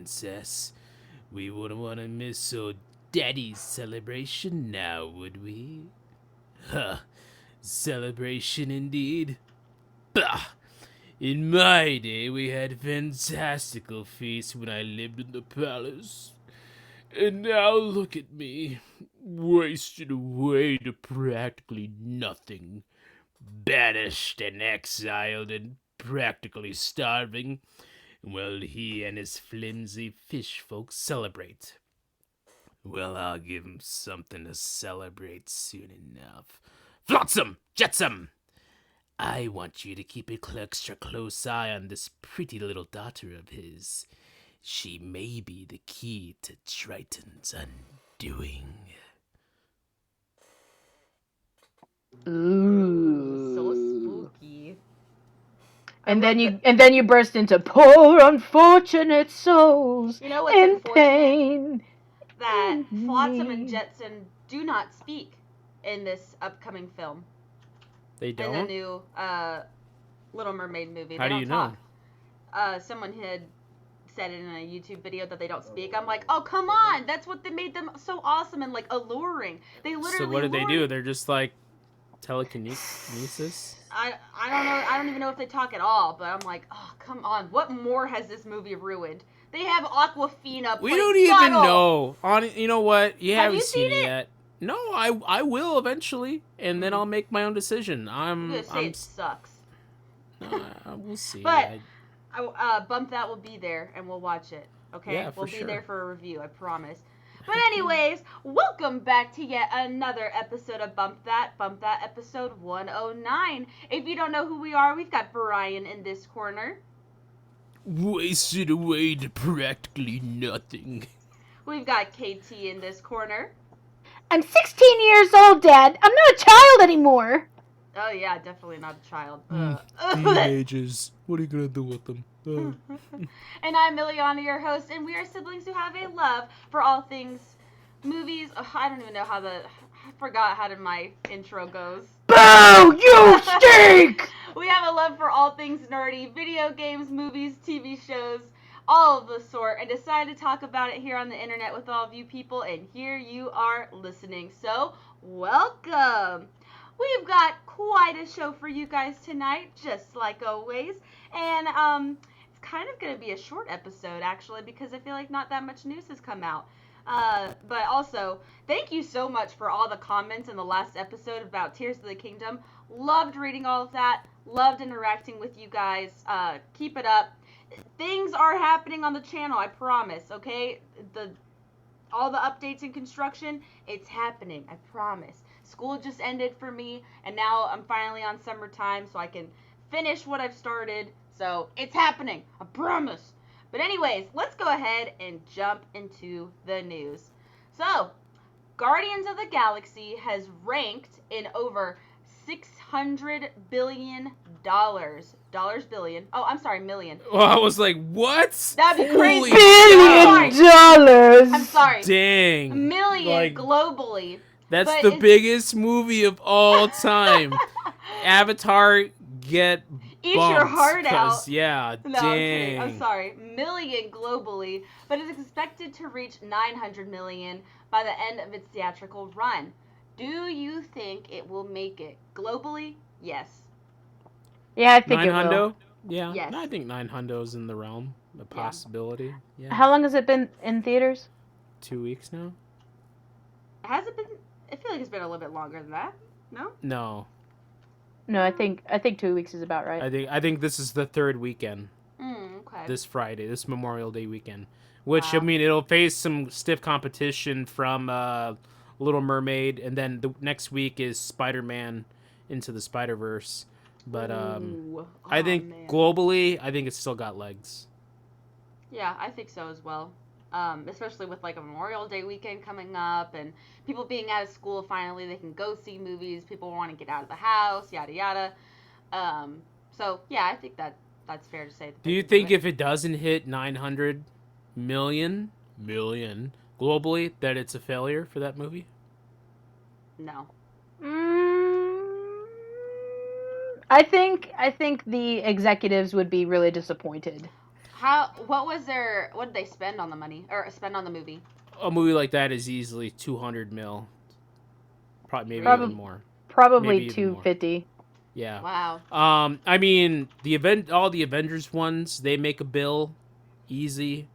princess. We wouldn't want to miss old Daddy's celebration now, would we? Huh. Celebration indeed. Bah! In my day, we had fantastical feasts when I lived in the palace. And now look at me, wasted away to practically nothing. Banished and exiled and practically starving, while he and his flimsy fish folk celebrate. Well, I'll give him something to celebrate soon enough. Flotsam! Jetsam! I want you to keep a extra close eye on this pretty little daughter of his. She may be the key to Triton's undoing. Ooh. So spooky. And then you burst into poor unfortunate souls You know what's in unfortunate? pain. That Flotsam and Jetsam do not speak in this upcoming film. They In the don't? new Little Mermaid movie. How They do don't you know? talk. Someone had said it in a YouTube video that they don't speak. I'm like, oh, come on. That's what they made them so awesome and, like, alluring. They literally So what did they do? lured- They're just like telekinesis? I don't know. I don't even know if they talk at all, but I'm like, oh, come on. What more has this movie ruined? They have Aquafina. We play don't even Scuttle. know. You know what? You Have haven't you seen seen it it? yet. No, I will eventually, and then I'll make my own decision. I'm gonna say it sucks. We'll see. But Bump That will be there, and we'll watch it. Okay, Yeah, for we'll be sure. there for a review. I promise. But anyways, welcome back to yet another episode of Bump That episode 109. If you don't know who we are, we've got Brian in this corner. Wasted away to practically nothing. We've got KT in this corner. I'm 16 years old, Dad. I'm not a child anymore. Oh yeah, definitely not a child. Teenagers. What are you gonna do with them? And I'm Ileana, your host, and we are siblings who have a love for all things movies. I don't even know how I forgot how my intro goes. Boo! You stink! We have a love for all things nerdy, video games, movies, TV shows, all of the sort, and decided to talk about it here on the internet with all of you people, and here you are listening. So, welcome! We've got quite a show for you guys tonight, just like always, and it's kind of going to be a short episode, actually, because I feel like not that much news has come out. But also, thank you so much for all the comments in the last episode about Tears of the Kingdom. Loved reading all of that. Loved interacting with you guys. Keep it up. Things are happening on the channel, I promise, okay? All the updates in construction, it's happening, I promise. School just ended for me, and now I'm finally on summertime, so I can finish what I've started. So, it's happening, I promise. But anyways, let's go ahead and jump into the news. So, Guardians of the Galaxy has ranked in over $600 billion. Billion. Oh, I'm sorry, million. Well, I was like, what? That'd be Holy crazy. $1 billion. I'm sorry. Dang. Million Like, globally. that's But the it's- biggest movie of all time. Avatar get Eat your bumped, heart 'cause, out. Yeah, No, dang. I'm kidding. I'm sorry. Million globally, but it's expected to reach 900 million by the end of its theatrical run. Do you think it will make it globally? Yes. Yeah, I think it will. 900? Yeah, Yes. I think 900's in the realm. A possibility. Yeah. How long has it been in theaters? 2 weeks now? Has it been? I feel like it's been a little bit longer than that. No? No. No, I think 2 weeks is about right. I think this is the third weekend. Okay. This Friday, this Memorial Day weekend. Which, I Wow. mean, it'll face some stiff competition from Little Mermaid, and then the next week is Spider-Man Into the Spider-Verse. But Ooh. I Oh, think man. globally, I think it's still got legs. Yeah, I think so as well. Especially with like a Memorial Day weekend coming up and people being out of school finally, they can go see movies. People want to get out of the house, yada yada. So yeah, I think that's fair to say. Do you think if it doesn't hit 900 million globally, that it's a failure for that movie? No? I think the executives would be really disappointed. What did they spend on the money or spend on the movie? A movie like that is easily 200 mil, probably maybe Really? even more. Probably Maybe even more. 250. Yeah. Wow. I mean, all the Avengers ones, they make a bill easy.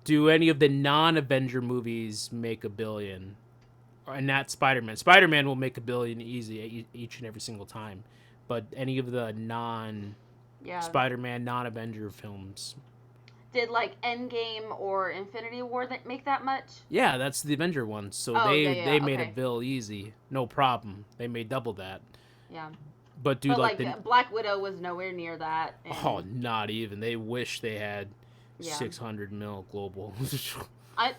Do any of the non-Avenger movies make $1 billion? And not Spider-Man. Spider-Man will make $1 billion easy each and every single time. But any of the Yeah. Spider-Man, non-Avenger films. Did like Endgame or Infinity War that make that much? Yeah, that's the Avenger ones. So Oh, they made okay. a bill easy. No problem. They made double that. Yeah. But dude, But Black Widow was nowhere near that. And... Oh, not even. They wish they had 600 mil global. I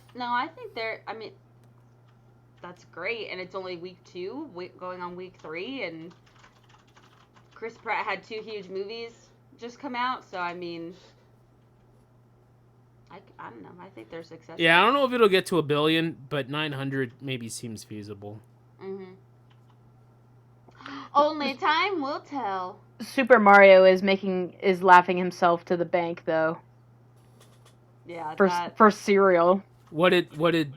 think I mean, that's great, and it's only week 2, going on week 3, and Chris Pratt had 2 huge movies just come out, so I mean, I don't know. I think they're successful. Yeah, I don't know if it'll get to $1 billion, but 900 maybe seems feasible. Mhm. Only time will tell. Super Mario is laughing himself to the bank though. Yeah. For cereal. What did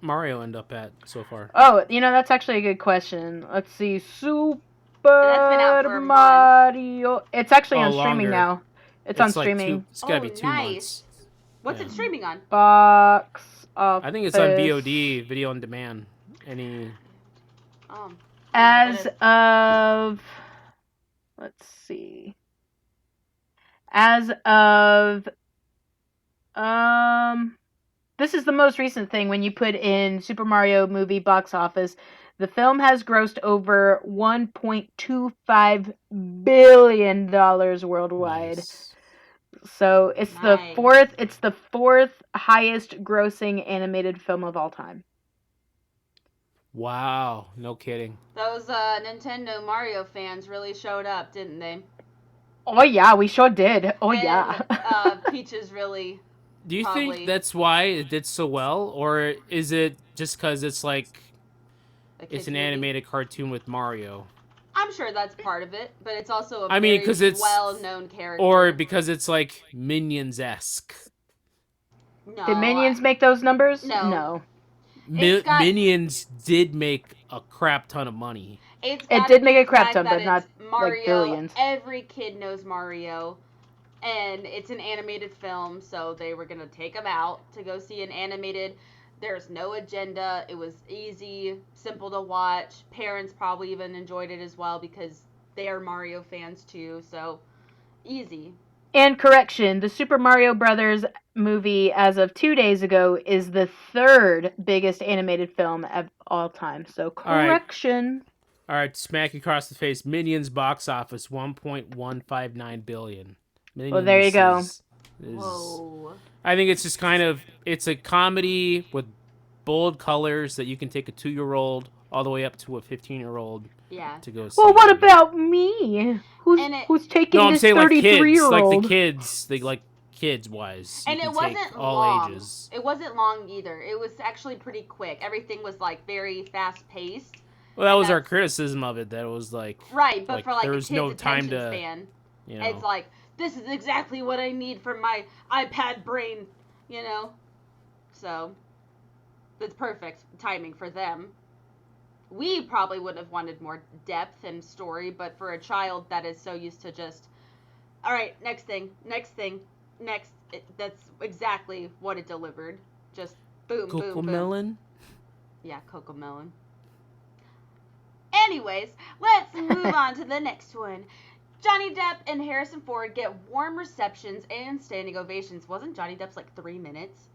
Mario end up at so far? Oh, that's actually a good question. Let's see. Super Mario. Month. It's actually on streaming longer. now. It's on like streaming. It's gotta be 2 nice. months. What's it streaming on? Box office. I think it's on VOD, video on demand. As of, let's see. As of, this is the most recent thing. When you put in Super Mario movie box office, the film has grossed over $1.25 billion worldwide. Nice. So it's the fourth highest grossing animated film of all time. Wow, no kidding. Those Nintendo Mario fans really showed up, didn't they? Oh yeah, we sure did. Oh and, yeah. Peaches really. Do you think that's why it did so well, or is it just because it's like it's an animated cartoon with Mario? I'm sure that's part of it, but it's also a it's well-known character. Or because it's like Minions-esque. No. Did Minions make those numbers? No. Minions did make a crap ton of money. It did make a crap ton, but not Mario, like billions. Every kid knows Mario, and it's an animated film, so they were going to take them out to go see an animated. There's no agenda. It was easy, simple to watch. Parents probably even enjoyed it as well because they are Mario fans too, so easy. And correction, the Super Mario Brothers movie as of 2 days ago is the 3rd biggest animated film of all time. So correction. All right, smack you across the face. Minions box office $1.159 billion. Minions well, there you go. Whoa. I think it's just it's a comedy with bold colors that you can take a 2-year-old all the way up to a 15-year-old. Yeah. To go see. Well, what about me? Who's taking this 33-year-old? Like the kids, kids wise. And it wasn't long. Ages. It wasn't long either. It was actually pretty quick. Everything was like very fast paced. Well, that was our criticism of it. That it was like right, but for there was no time to span. It's like this is exactly what I need for my iPad brain, So it's perfect timing for them. We probably would have wanted more depth and story, but for a child that is so used to just, all right, next thing, that's exactly what it delivered. Just boom, boom, boom. Cocomelon? Yeah, Cocomelon. Anyways, let's move on to the next one. Johnny Depp and Harrison Ford get warm receptions and standing ovations. Wasn't Johnny Depp's like 3 minutes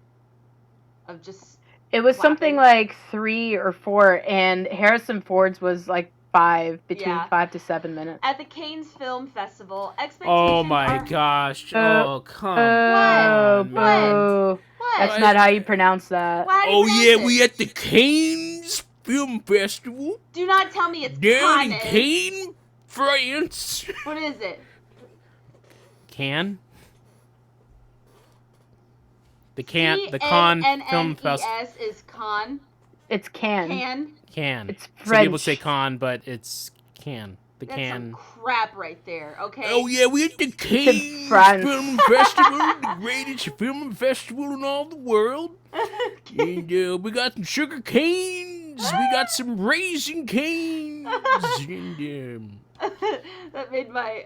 of just... It was something like 3 or 4, and Harrison Ford's was like 5, between 5 to 7 minutes. At the Cannes Film Festival, expectations Oh my gosh. Oh, come on. What? That's not how you pronounce that. We at the Cannes Film Festival. Do not tell me it's down in Cannes, France. What is it? Cannes? The Cannes Film Festival is Cannes. It's Cannes. Cannes. Cannes. It's French. Some people say Cannes, but it's Cannes. The That's can. some crap right there, okay? Oh yeah, we at the Cannes France. Film Festival, the greatest film festival in all the world. And we got some sugar canes. We got some raisin canes. And That made my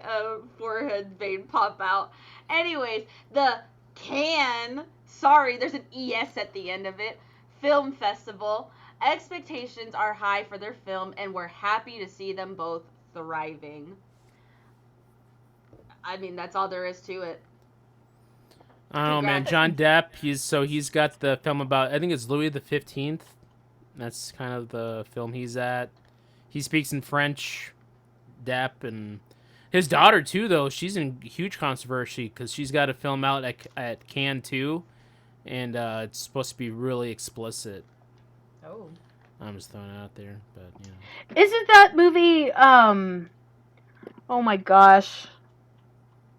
forehead vein pop out. Anyways, the Cannes, sorry, there's an ES at the end of it, Film Festival. Expectations are high for their film, and we're happy to see them both thriving. I mean, that's all there is to it. I don't know, man. John Depp. He's got the film about. I think it's Louis the 15th. That's kind of the film he's at. He speaks in French. Depp, and his daughter too. Though she's in huge controversy because she's got a film out at Cannes too, and it's supposed to be really explicit. Oh. I'm just throwing it out there, but you know. Isn't that movie? Oh my gosh.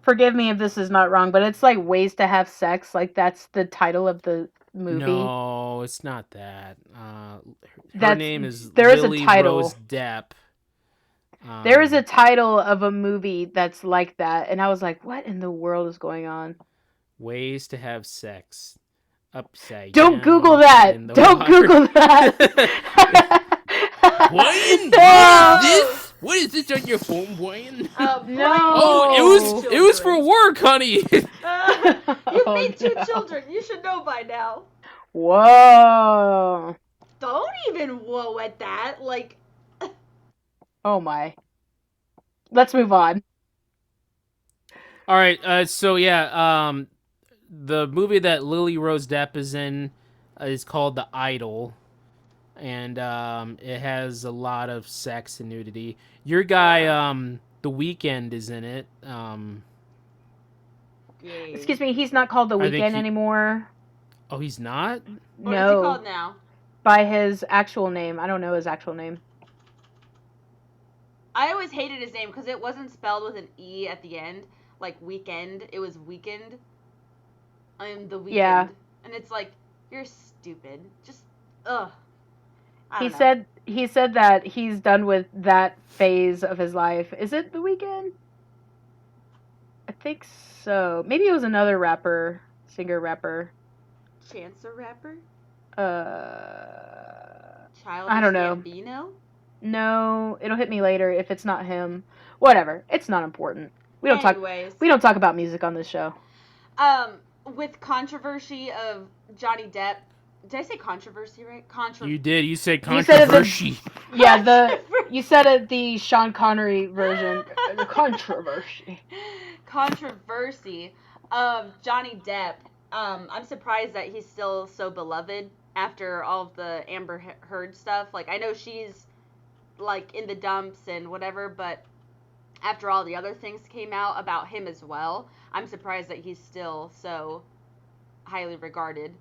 Forgive me if this is not wrong, but it's like Ways to Have Sex. Like that's the title of the movie. No, it's not that. Her name is there is Lily a title. Rose Depp. There is a title of a movie that's like that, and I was like, "What in the world is going on?" Ways to Have Sex. Upside Don't down Google that. in the Don't water. Google that. Brian, No. what is this on your phone, Brian? No. Oh, it was for work, honey. You've made 2 children. You should know by now. Whoa. Don't even whoa at that. Like. Oh my. Let's move on. All right. So yeah. The movie that Lily Rose Depp is in is called The Idol, and it has a lot of sex and nudity. Your guy, The Weeknd, is in it. Excuse me, he's not called The Weeknd anymore. Oh, he's not? What is he called now? By his actual name. I don't know his actual name. I always hated his name because it wasn't spelled with an E at the end, like weekend. It was weekend. I'm the weekend. Yeah. And it's like, you're stupid. Just, ugh. He said that he's done with that phase of his life. Is it The Weeknd? I think so. Maybe it was another singer-rapper. Chance the Rapper? I don't know. Gambino? No, it'll hit me later if it's not him. Whatever. It's not important. We don't talk about music on this show. With controversy of Johnny Depp. Did I say controversy right? You did. You said controversy. You said it the Sean Connery version. The controversy. Controversy of Johnny Depp. I'm surprised that he's still so beloved after all of the Amber Heard stuff. Like, I know she's like in the dumps and whatever, but after all the other things came out about him as well, I'm surprised that he's still so highly regarded.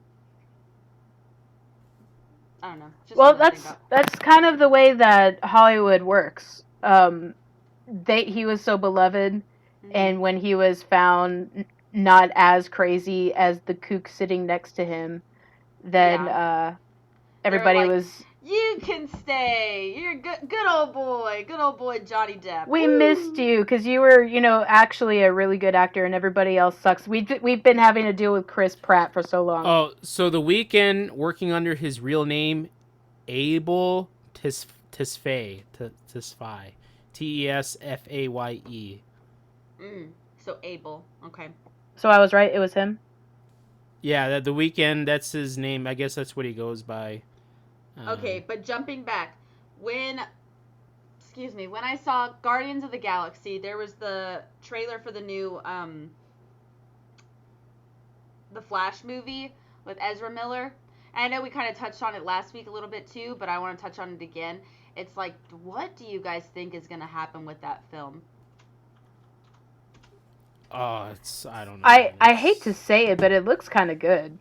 I don't know. Well, that's kind of the way that Hollywood works. He was so beloved, mm-hmm. and when he was found not as crazy as the kook sitting next to him, then everybody was. You can stay. You're good old boy Johnny Depp. We missed you because you were, actually a really good actor, and everybody else sucks. We've been having to deal with Chris Pratt for so long. Oh, so The Weeknd, working under his real name, Abel Tesfaye, Tesfaye. So Abel, okay. So I was right. It was him. Yeah, The Weeknd. That's his name. I guess that's what he goes by. Okay, but jumping back, when I saw Guardians of the Galaxy, there was the trailer for the new, the Flash movie with Ezra Miller. And I know we kind of touched on it last week a little bit too, but I want to touch on it again. It's like, what do you guys think is going to happen with that film? I don't know. I hate to say it, but it looks kind of good.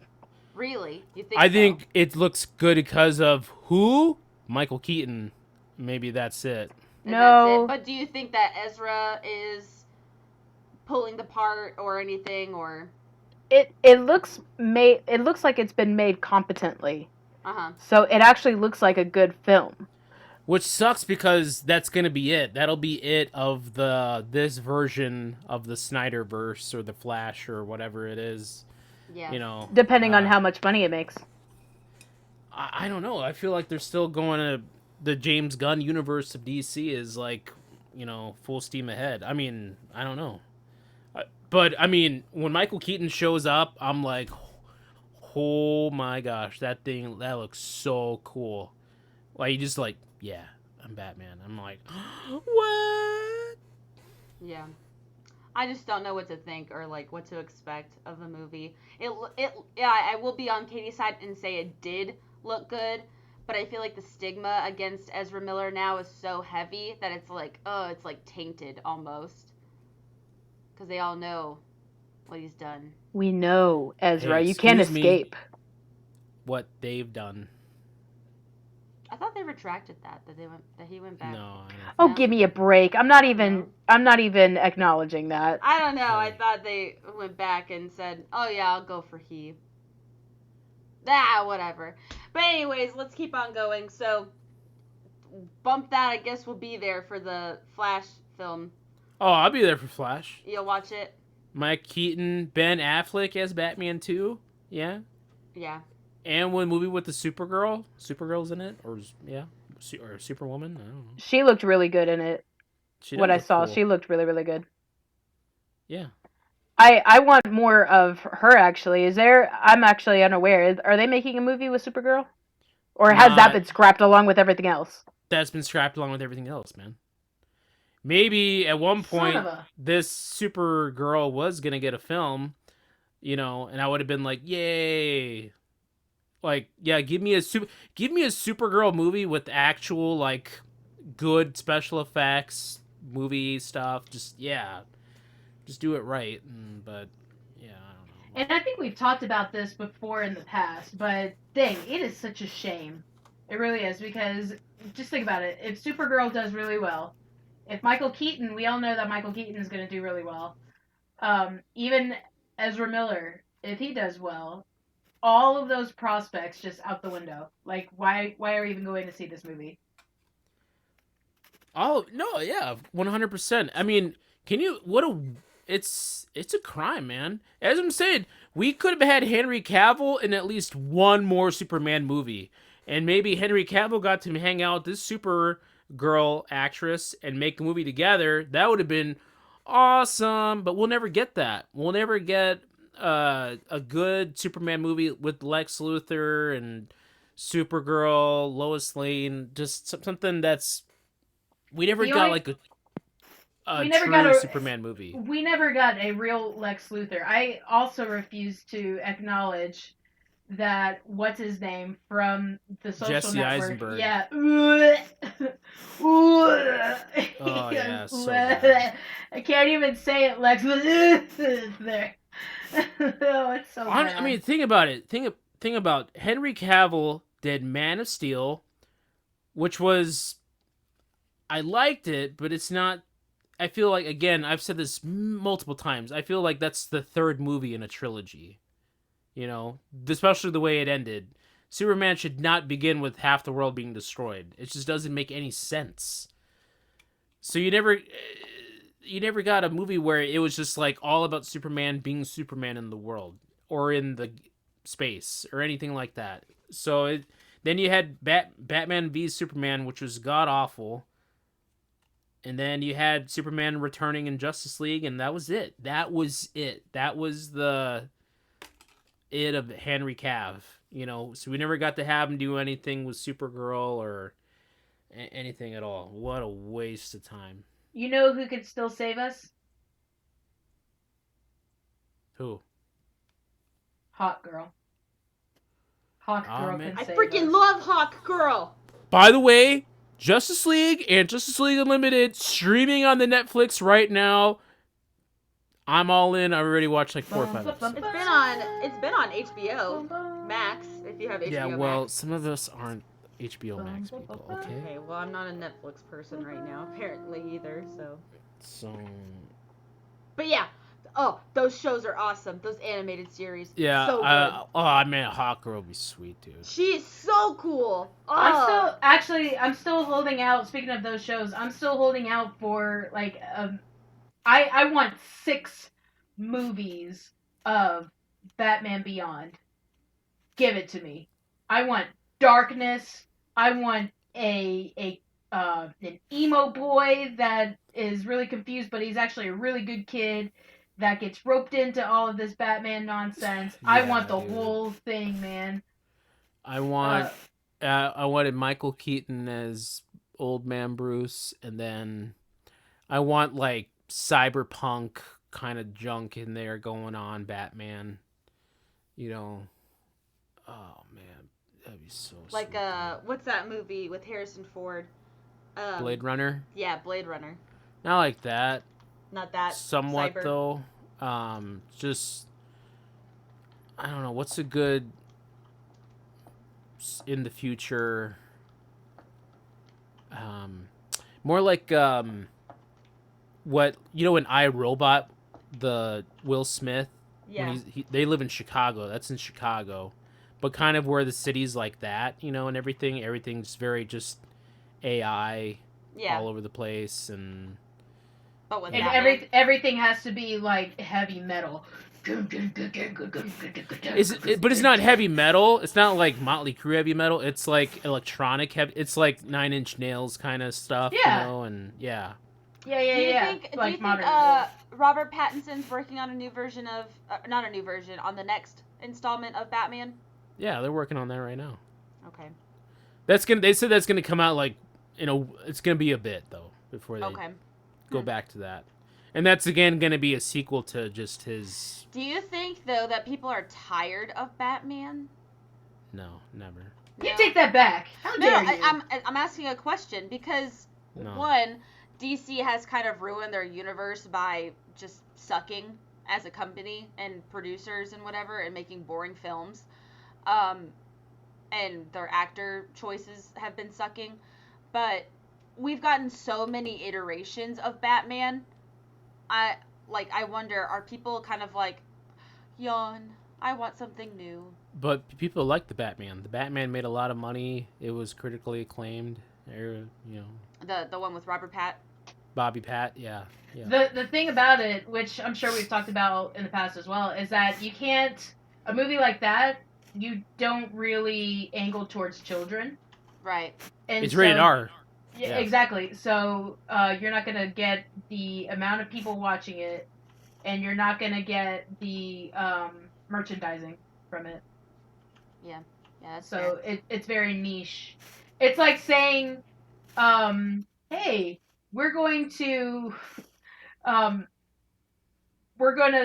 Really? You think I think it looks good because of who? Michael Keaton. Maybe that's it. No. But do you think that Ezra is pulling the part or anything, or? It looks like it's been made competently. Uh-huh. So it actually looks like a good film. Which sucks because that's gonna be it. That'll be it of this version of the Snyderverse or the Flash or whatever it is. Yeah. You know, Depending on how much money it makes. I don't know. I feel like they're still going to the James Gunn universe of DC is like, full steam ahead. I mean, I don't know. But I mean, when Michael Keaton shows up, I'm like, oh my gosh, that looks so cool. Like, you just like, yeah, I'm Batman. I'm like, what? Yeah. I just don't know what to think or like what to expect of the movie. Yeah, I will be on Katie's side and say it did look good, but I feel like the stigma against Ezra Miller now is so heavy that it's like, it's like tainted almost. Because they all know what he's done. We know, Ezra. Hey, you can't excuse me. escape. What they've done. I thought they retracted that he went back. No. Oh, give me a break. I'm not even acknowledging that. I don't know. Hey. I thought they went back and said, "Oh yeah, I'll go for he." Whatever. But anyways, let's keep on going. So, bump that. I guess we'll be there for the Flash film. Oh, I'll be there for Flash. You'll watch it? Mike Keaton, Ben Affleck as Batman 2. Yeah. Yeah. And one movie with the Supergirl. Supergirl's in it, or Superwoman. I don't know. She looked really good in it. What I saw, cool. she looked really, really good. Yeah. I want more of her. Actually, I'm actually unaware. Are they making a movie with Supergirl, or has that been scrapped along with everything else? That's been scrapped along with everything else, man. Maybe at one point this Supergirl was gonna get a film, and I would have been like, yay. Like, yeah, give me a Supergirl movie with actual like good special effects, movie stuff. Just do it right. But yeah, I don't know. And I think we've talked about this before in the past, but dang, it is such a shame. It really is, because just think about it. If Supergirl does really well, if Michael Keaton, we all know that Michael Keaton is going to do really well. Even Ezra Miller, if he does well, all of those prospects just out the window. Like, why are we even going to see this movie? Oh no, yeah, 100%. I mean, it's a crime, man. As I'm saying, we could have had Henry Cavill in at least one more Superman movie, and maybe Henry Cavill got to hang out with this Supergirl actress and make a movie together. That would have been awesome. But we'll never get that. We'll never get a good Superman movie with Lex Luthor and Supergirl, Lois Lane, just something that's we never got like a true Superman movie. We never got a real Lex Luthor. I also refuse to acknowledge that what's his name from the Social Jesse Network. Eisenberg. Yeah. Oh yeah, so bad. I can't even say it, Lex Luthor. Oh, it's so bad. I mean, think about it. Think about Henry Cavill did Man of Steel, which was I liked it, but it's not. I feel like, again, I've said this multiple times. I feel like that's the third movie in a trilogy. Especially the way it ended. Superman should not begin with half the world being destroyed. It just doesn't make any sense. So you never got a movie where it was just like all about Superman being Superman in the world or in the space or anything like that. So then you had Batman v Superman, which was god awful. And then you had Superman returning in Justice League, and that was it. That was the it of Henry Cav, So we never got to have him do anything with Supergirl or anything at all. What a waste of time. You know who could still save us? Who? Hawk Girl. Hawk Girl can save us. I freaking love Hawk Girl. By the way, Justice League and Justice League Unlimited streaming on the Netflix right now. I'm all in. I already watched like 4 or 5 episodes. It's been on HBO Max if you have HBO Max. Yeah, well, some of us aren't HBO Max people, okay? Okay, well, I'm not a Netflix person right now, apparently, either, so. But yeah. Oh, those shows are awesome. Those animated series. Yeah. So good. I mean, Hawk Girl would be sweet, dude. She's so cool. Oh. I actually, I'm still holding out. Speaking of those shows, I'm still holding out for like I want 6 movies of Batman Beyond. Give it to me. I want darkness. I want a an emo boy that is really confused, but he's actually a really good kid that gets roped into all of this Batman nonsense. I Yeah, want the dude. whole thing, man. I want. I wanted Michael Keaton as Old Man Bruce, and then I want like cyberpunk kind of junk in there going on. Batman, you know. Oh man, that'd be so Like sweet, dude. what's that movie with Harrison Ford? Blade Runner. Yeah, Blade Runner. Not like that. Not that Somewhat cyber. though. Just I don't know. What's a good in the future? Um, More like what in iRobot, the Will Smith Yeah. when they live in Chicago. That's in Chicago, but kind of where the city's like that, and everything. Everything's very just AI Yeah. all over the place, and But with And Batman. everything has to be like heavy metal. but it's not heavy metal. It's not like Motley Crue heavy metal. It's like electronic heavy. It's like Nine Inch Nails kind of stuff, Yeah. and yeah. Yeah, Do you yeah. think? Like do you modern think Robert Pattinson's working on a new version of not a new version on the next installment of Batman? Yeah, they're working on that right now. Okay. They said that's gonna come out like it's gonna be a bit though before they Okay. go back to that, and that's again gonna be a sequel to just his. Do you think though that people are tired of Batman? No, never. You take that back. How No, dare you? I'm asking a question because No. one, DC has kind of ruined their universe by just sucking as a company and producers and whatever and making boring films. And their actor choices have been sucking. But we've gotten so many iterations of Batman. I wonder, are people kind of like, yawn, I want something new. But people like the Batman. The Batman made a lot of money. It was critically acclaimed. The one with Robert Pat. Bobby Pat, yeah. The thing about it, which I'm sure we've talked about in the past as well, is that you can't a movie like that. You don't really angle towards children. Right. And It's rated R. Yeah, exactly. So you're not gonna get the amount of people watching it, and you're not gonna get the merchandising from it. Yeah, that's So fair. it's very niche. It's like saying, "Hey, we're going to,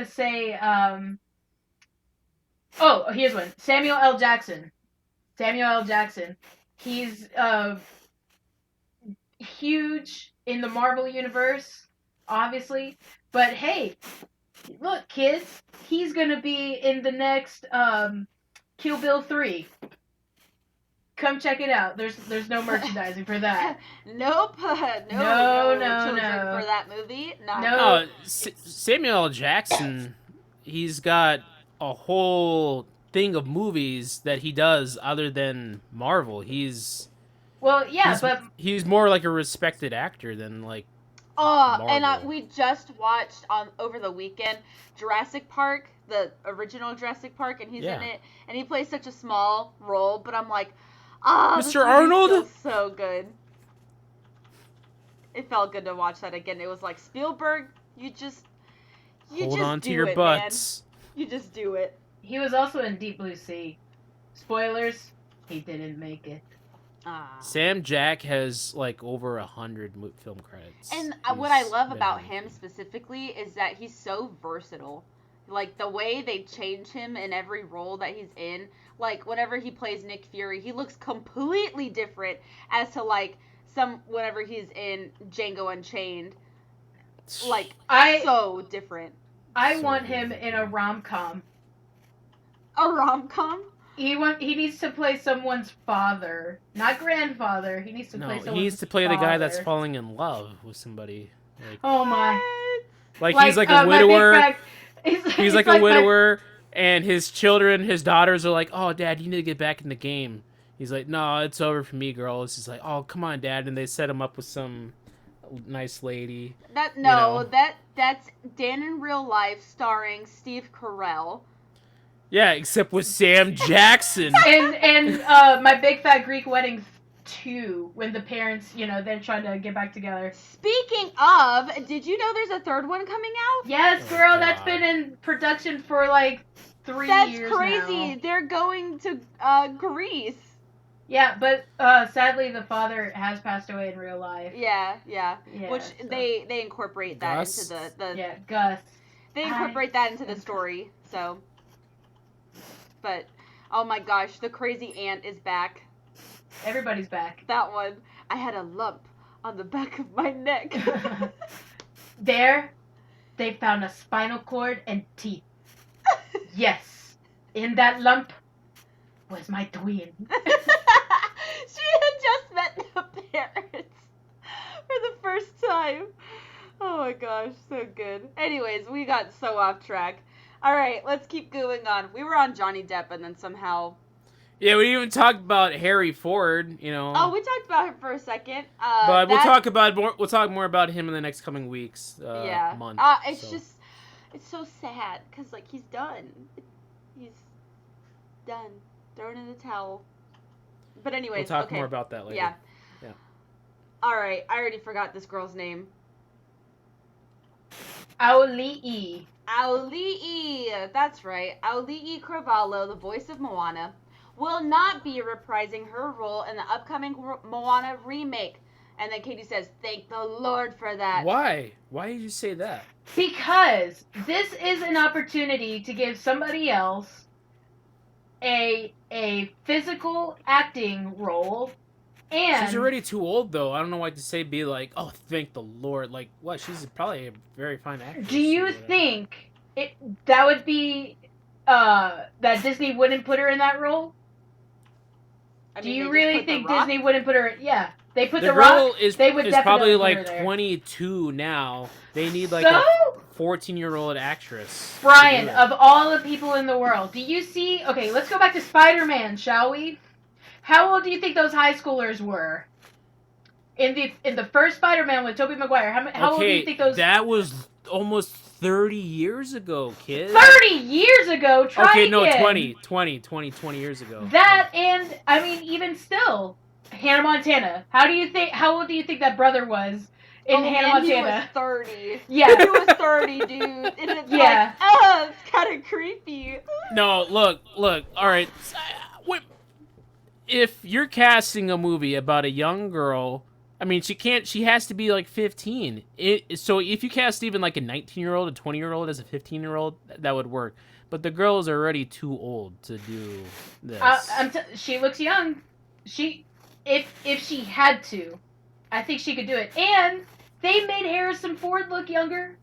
say, oh, here's one. Samuel L. Jackson. He's huge in the Marvel universe, obviously. But hey, look, kids, he's gonna be in the next Kill Bill 3. Come check it out. There's no merchandising for that. Nope. No children for that movie. No. Samuel L. Jackson, he's got a whole thing of movies that he does other than Marvel. He's more like a respected actor than like Oh, and Marvel. we just watched over the weekend Jurassic Park, the original Jurassic Park, and he's in it, and he plays such a small role. But I'm like, Mr. Arnold, feels so good. It felt good to watch that again. It was like Spielberg, you just hold on to do your it, butts. Man. You just do it. He was also in Deep Blue Sea. Spoilers: he didn't make it. Sam Jack has like over 100 film credits. And what I love about him specifically is that he's so versatile. Like, the way they change him in every role that he's in. Like, whenever he plays Nick Fury, he looks completely different as to, like, whenever he's in Django Unchained. Like, so different. I want him in a rom-com. A rom-com? He needs to play someone's father, not grandfather. He needs to play someone's he needs to play father. the guy that's falling in love with somebody. Like, oh my! Like he's like a widower. He's like a widower, and his daughters are like, "Oh, Dad, you need to get back in the game." He's like, no, it's over for me, girl. She's like, oh, come on, Dad. And they set him up with some nice lady. That's Dan in Real Life starring Steve Carell. Yeah, except with Sam Jackson. and My Big Fat Greek Wedding 2, when the parents, they're trying to get back together. Speaking of, did you know there's a third one coming out? Yes, girl, God. that's been in production for like 3 years That's crazy. now. They're going to Greece. Yeah, but sadly the father has passed away in real life. Yeah. Which so. they incorporate that Gus? into the Yeah, Gus. they incorporate that into the story. So, but oh my gosh, the crazy aunt is back. Everybody's back. That one, I had a lump on the back of my neck. There, they found a spinal cord and teeth. Yes, in that lump was my twin. She had just met the parents for the first time. Oh my gosh, so good. Anyways, we got so off track. All right, let's keep going on. We were on Johnny Depp and then somehow... Yeah, we even talked about Harry Ford, Oh, we talked about him for a second. But we'll talk more about him in the next coming weeks, month. It's so sad because like he's done. He's done. Thrown in the towel. But anyways, we'll talk more about that later. Yeah. Yeah. All right, I already forgot this girl's name. Auli'i. Auli'i. That's right. Auli'i Cravalho, the voice of Moana, will not be reprising her role in the upcoming Moana remake. And then Katie says, thank the Lord for that. Why? Why did you say that? Because this is an opportunity to give somebody else a physical acting role. And She's already too old, though. I don't know what to say. Be like, oh, thank the Lord. Like, what? She's probably a very fine actress. Do you think that would be that Disney wouldn't put her in that role? Do you really think Disney wouldn't put her? Yeah, they put the girl Rock. is, They would is definitely probably put her like there. 22 now. They need like a 14-year-old actress. Brian, of all the people in the world, do you see? Okay, let's go back to Spider-Man, shall we? How old do you think those high schoolers were? In the first Spider-Man with Tobey Maguire, how old do you think those? That was almost 30 years ago, kid. 30 years ago. Try again. 20 years ago. That and I mean, even still, Hannah Montana. How old do you think that brother was in Hannah Montana? He was 30. Yeah, he was 30, dude. And it's yeah. like, it's kind of creepy. No, look. All right. If you're casting a movie about a young girl, I mean, she has to be like 15. So if you cast even like a 19-year-old, a 20-year-old as a 15-year-old, that would work. But the girl is already too old to do this. She looks young. If she had to, I think she could do it. And they made Harrison Ford look younger.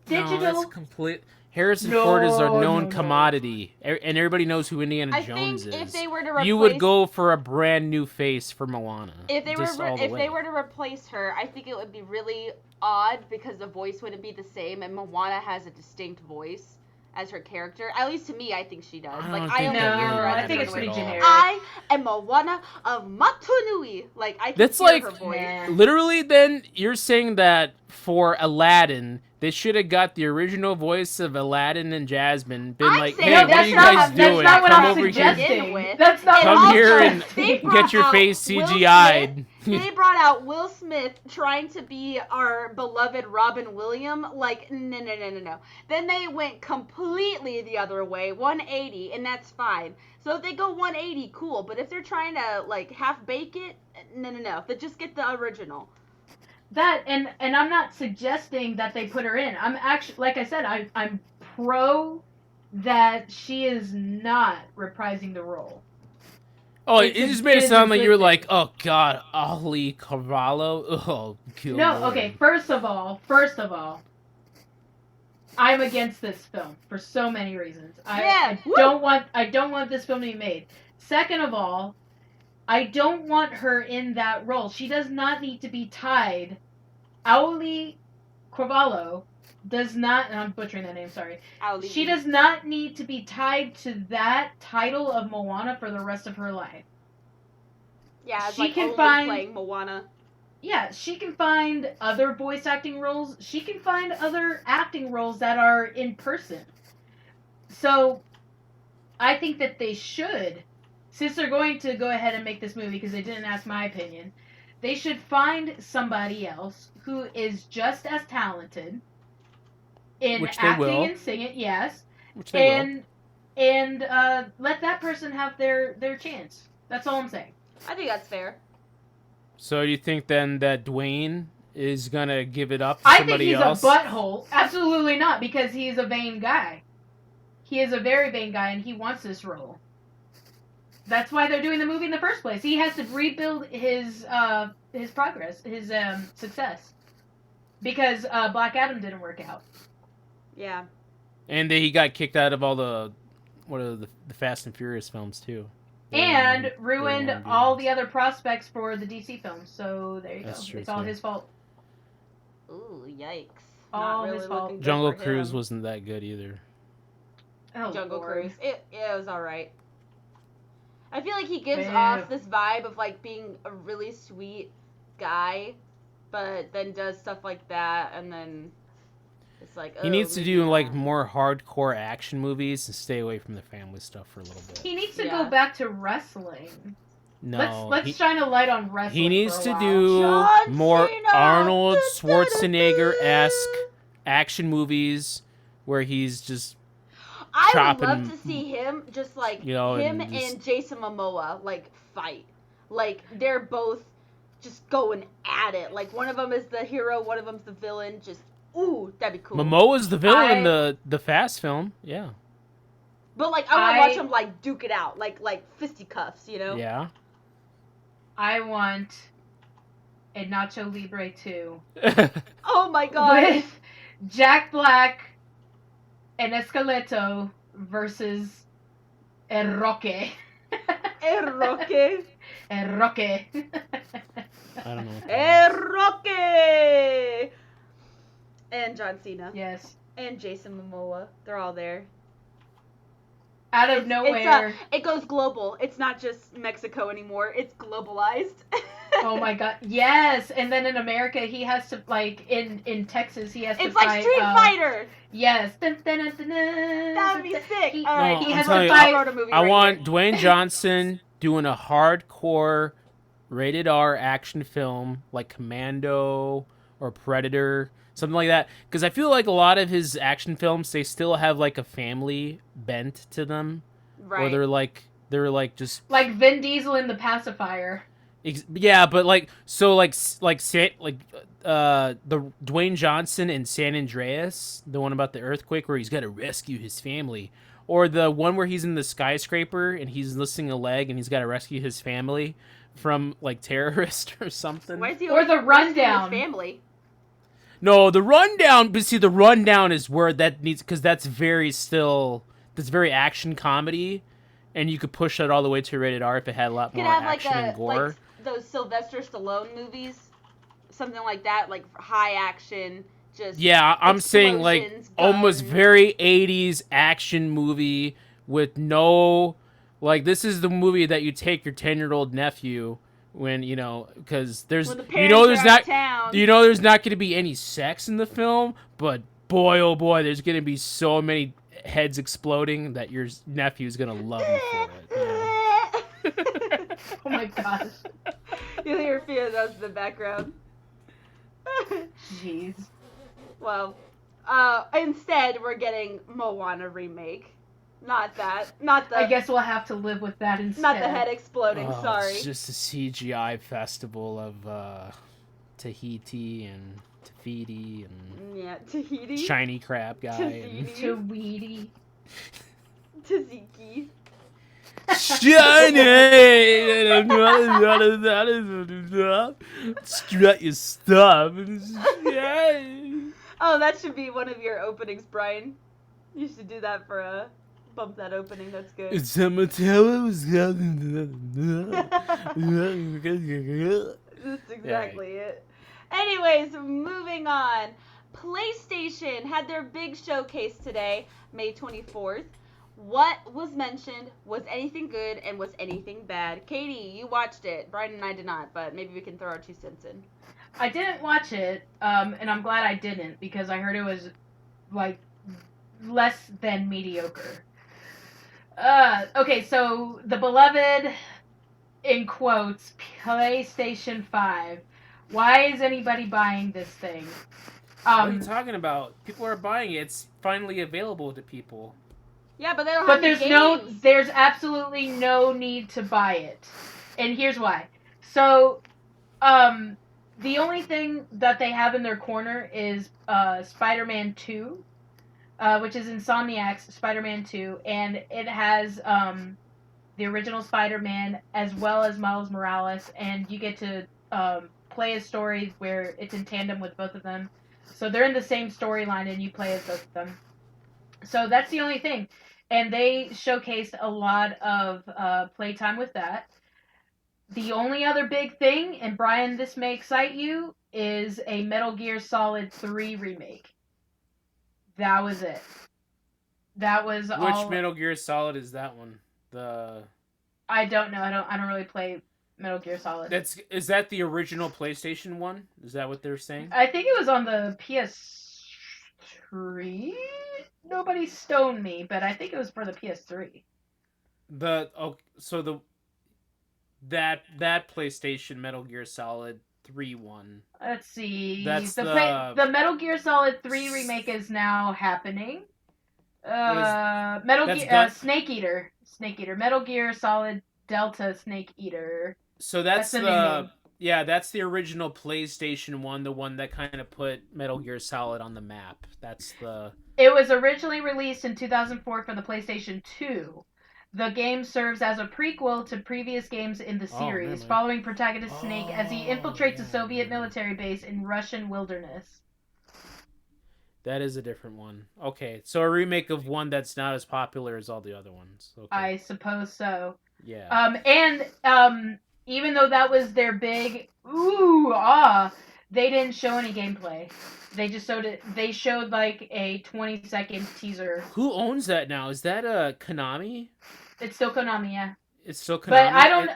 Digital. No, that's complete. Harrison Ford is a known commodity, and everybody knows who Indiana Jones is. If they were to replace, you would go for a brand new face for Moana. If they were to replace her, I think it would be really odd because the voice wouldn't be the same, and Moana has a distinct voice as her character. At least to me, I think she does. I think it's pretty generic. I am Moana of Matunui. Like I can That's hear like her voice. Literally. Then you're saying that for Aladdin, they should have got the original voice of Aladdin and Jasmine. Been I'm like, saying hey, what are you guys doing? That's not what Come I'm over suggesting. here. That's not Come what I'm here and suggesting. get your face CGI'd. They brought out Will Smith trying to be our beloved Robin Williams. Like, no. Then they went completely the other way, 180, and that's fine. So if they go 180, cool. But if they're trying to, like, half-bake it, no. They just get the original. That, and I'm not suggesting that they put her in. I'm actually, like I said, I'm pro that she is not reprising the role. Oh, it just made it sound like you were like, oh god, Ali Carvalho. Oh, God. No, okay. First of all, I'm against this film for so many reasons. I don't want this film to be made. Second of all, I don't want her in that role. She does not need to be tied. Auli Cravalho does not, and I'm butchering that name, sorry. Ali. She does not need to be tied to that title of Moana for the rest of her life. Yeah, it's she like can only find- playing Moana. Yeah, she can find other voice acting roles. She can find other acting roles that are in person. So, I think that they should, since they're going to go ahead and make this movie, because they didn't ask my opinion, they should find somebody else who is just as talented in Which they acting will. and singing, yes, Which they will. and let that person have their chance. That's all I'm saying. I think that's fair. So you think then that Dwayne is gonna give it up to I think somebody he's else? a butthole. Absolutely not, because he's a vain guy. He is a very vain guy, and he wants this role. That's why they're doing the movie in the first place. He has to rebuild his progress, his success, because Black Adam didn't work out. Yeah. And he got kicked out of all the Fast and Furious films too. And ruined wanna do all this. the other prospects for the DC films. So there you That's go. true, It's all too. his fault. Ooh, yikes. All Not really his fault. looking good Jungle for Cruise him. wasn't that good either. Oh, Jungle Lord. Cruise. It was alright. I feel like he gives Ew. off this vibe of like being a really sweet guy, but then does stuff like that, and then it's like, He oh, needs to maybe do like not. more hardcore action movies and stay away from the family stuff for a little bit. He needs to Yeah. go back to wrestling. No, Let's shine a light on wrestling. he needs for a to while. do John more Cena! Arnold Du-du-du-du! Schwarzenegger-esque action movies where he's just I would chopping, love to see him just like you know, him and just- and Jason Momoa like fight. Like they're both just going at it. Like one of them is the hero, one of them's the villain. Just ooh, that'd be cool. Momoa's the villain in I- the Fast film. Yeah. But like I want to I- watch them like duke it out, like fisticuffs, you know? Yeah. I want a Nacho Libre 2 Oh my god. with Jack Black and Esqueleto versus El Roque. El Roque. El Roque. I don't know. What that El Roque. And John Cena. Yes. And Jason Momoa. They're all there. Out of nowhere. It goes global. It's not just Mexico anymore. It's globalized. Oh my god. Yes. And then in America, he has to, like, in Texas, he has to It's fight. like Street Fighter. Yes. That would be sick. He, All right, No, he I'm has telling to you, fight. wrote a movie I right want here. Dwayne Johnson doing a hardcore rated R action film like Commando or Predator, something like that. Because I feel like a lot of his action films, they still have like a family bent to them, or Right. they're like just Like Vin Diesel in The Pacifier. yeah, but like so like the Dwayne Johnson in San Andreas, the one about the earthquake where he's got to rescue his family, or the one where he's in the skyscraper and he's missing a leg and he's got to rescue his family from like terrorists or something. Why is he Or always The rescuing his Rundown. family? No, the rundown. But see, the rundown is where that needs because that's very action comedy, and you could push that all the way to rated R if it had a lot You more could have action and gore. like those Sylvester Stallone movies, something like that, like high action, just Yeah, I'm saying like explosions, almost guns. very 80s action movie with no like this is the movie that you take your 10-year-old nephew when because there's When the there's parents are out not of town. there's not going to be any sex in the film, but boy oh boy there's going to be so many heads exploding that your nephew's going to love you for it. Oh my gosh. You'll hear a few of those in the background. Jeez. Well, instead we're getting Moana remake. Not the I guess we'll have to live with that instead. not the head exploding. Oh, sorry. It's just a CGI festival of Tahiti and Tafiti and Yeah, Tahiti. shiny crab guy and Tahiti. Tweety. Tzatziki. shiny. Strut your stuff. Oh, that should be one of your openings, Brian. You should do that for bump that opening. That's good. It's a motel. That's exactly it. Anyways, moving on. PlayStation had their big showcase today, May 24th. What was mentioned? Was anything good and was anything bad? Katie, you watched it. Brian and I did not, but maybe we can throw our 2 cents in. I didn't watch it, and I'm glad I didn't because I heard it was like less than mediocre. Okay, so the beloved, in quotes, PlayStation 5. Why is anybody buying this thing? What are you talking about? People are buying it. It's finally available to people. Yeah, but they don't But have any games. there's absolutely no need to buy it. And here's why. So, the only thing that they have in their corner is Spider-Man 2, which is Insomniac's Spider-Man 2, and it has the original Spider-Man as well as Miles Morales, and you get to play a story where it's in tandem with both of them. So they're in the same storyline, and you play as both of them. So that's the only thing. And they showcased a lot of playtime with that. The only other big thing, and Brian, this may excite you, is a Metal Gear Solid 3 remake. That was it. That was all. Which Metal Gear Solid is that one? I don't know. I don't really play Metal Gear Solid. Is that the original PlayStation one? Is that what they're saying? I think it was on the PS3. Nobody stoned me, but I think it was for the PS3. That PlayStation Metal Gear Solid 3 one. Let's see. That's the Metal Gear Solid 3 remake is now happening. Snake Eater. Metal Gear Solid Delta Snake Eater. So that's the original PlayStation one, the one that kind of put Metal Gear Solid on the map. It was originally released in 2004 for the PlayStation 2. The game serves as a prequel to previous games in the series, following protagonist Snake as he infiltrates a Soviet military base in Russian wilderness. That is a different one. Okay, so a remake of one that's not as popular as all the other ones. Okay. I suppose so. Yeah. Even though that was their big they didn't show any gameplay. They just showed it. They showed like a 20-second teaser. Who owns that now? Is that Konami? It's still Konami, yeah. It's still Konami. But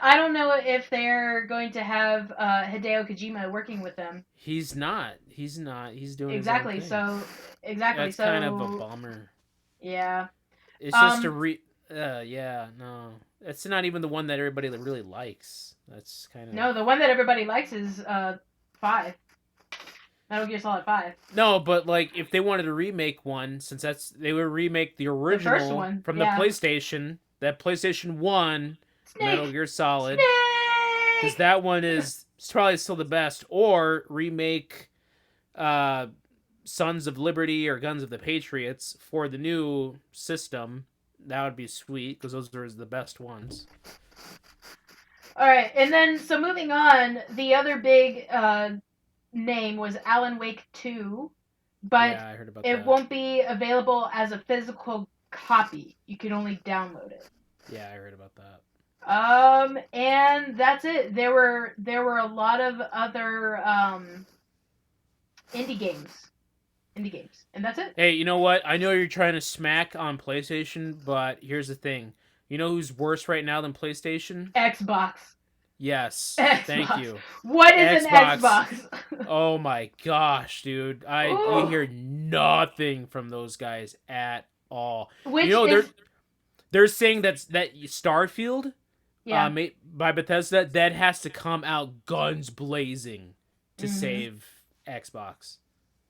I don't know if they're going to have Hideo Kojima working with them. He's not. He's doing exactly. His own thing. That's kind of a bummer. Yeah. It's just no. It's not even the one that everybody really likes. That's kind of no. The one that everybody likes is 5. Metal Gear Solid 5. No, but like if they wanted to remake one, since they would remake the original first one, from the PlayStation, that PlayStation 1 Snake. Metal Gear Solid, because that one is probably still the best, or remake Sons of Liberty or Guns of the Patriots for the new system. That would be sweet, because those are the best ones. Alright, and then, so moving on, the other big name was Alan Wake 2, but I heard about it won't be available as a physical copy. You can only download it. Yeah, I heard about that. And that's it. There were a lot of other indie games, and that's it. Hey, you know what? I know you're trying to smack on PlayStation, but here's the thing. You know who's worse right now than PlayStation? Xbox. Yes. Xbox. Thank you. What is an Xbox? Oh my gosh, dude. I hear nothing from those guys at all. They're saying that Starfield made by Bethesda, that has to come out guns blazing to save Xbox.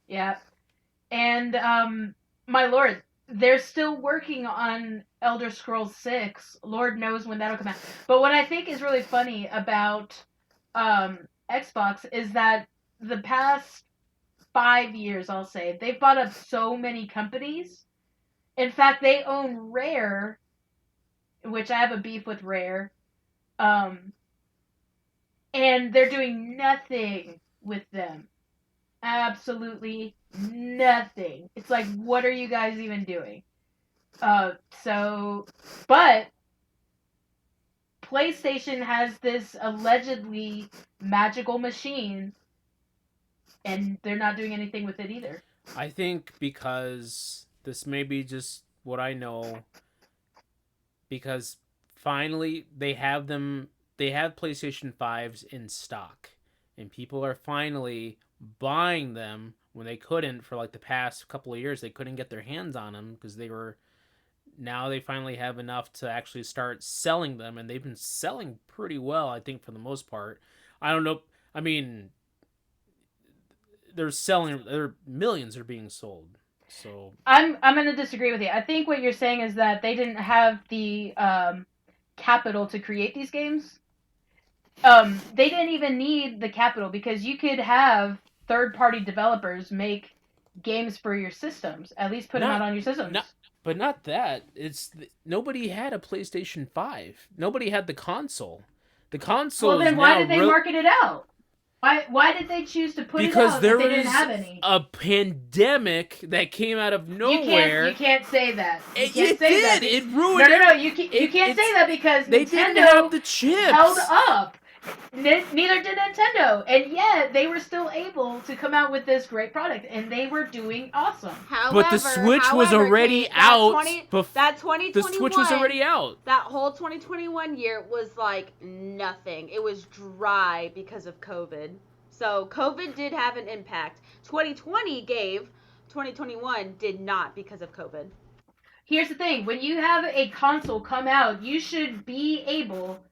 Yeah. And my lord, they're still working on Elder Scrolls 6. Lord knows when that'll come out. But what I think is really funny about Xbox is that the past 5 years, I'll say, they've bought up so many companies. In fact, they own Rare, which I have a beef with Rare. And they're doing nothing with them. Absolutely nothing. It's like, what are you guys even doing? But PlayStation has this allegedly magical machine, and they're not doing anything with it either. I think because this may be just what I know, because finally they have PlayStation 5s in stock, and people are finally buying them when they couldn't for like the past couple of years. They couldn't get their hands on them because they were, now they finally have enough to actually start selling them, and they've been selling pretty well, I think, for the most part. I don't know. I mean, they're selling. Their millions are being sold. So I'm going to disagree with you. I think what you're saying is that they didn't have the capital to create these games. They didn't even need the capital because you could have third-party developers make games for your systems. At least put them out not on your systems. not but not that. It's nobody had a PlayStation 5. Nobody had the console. The console Well, is then why now did they market it out? Why did they choose to put it because out there if they didn't was have any? a pandemic that came out of nowhere. You can't say that. You It can't say that. did. It ruined No. it. You can't say that because They Nintendo didn't have the chips. held up. Neither did Nintendo, and yet they were still able to come out with this great product, and they were doing awesome. However, But the Switch was already Kate, out. That 2021, The Switch was already out. That whole 2021 year was like nothing. It was dry because of COVID. So COVID did have an impact. 2020 gave. 2021 did not because of COVID. Here's the thing: when you have a console come out, you should be able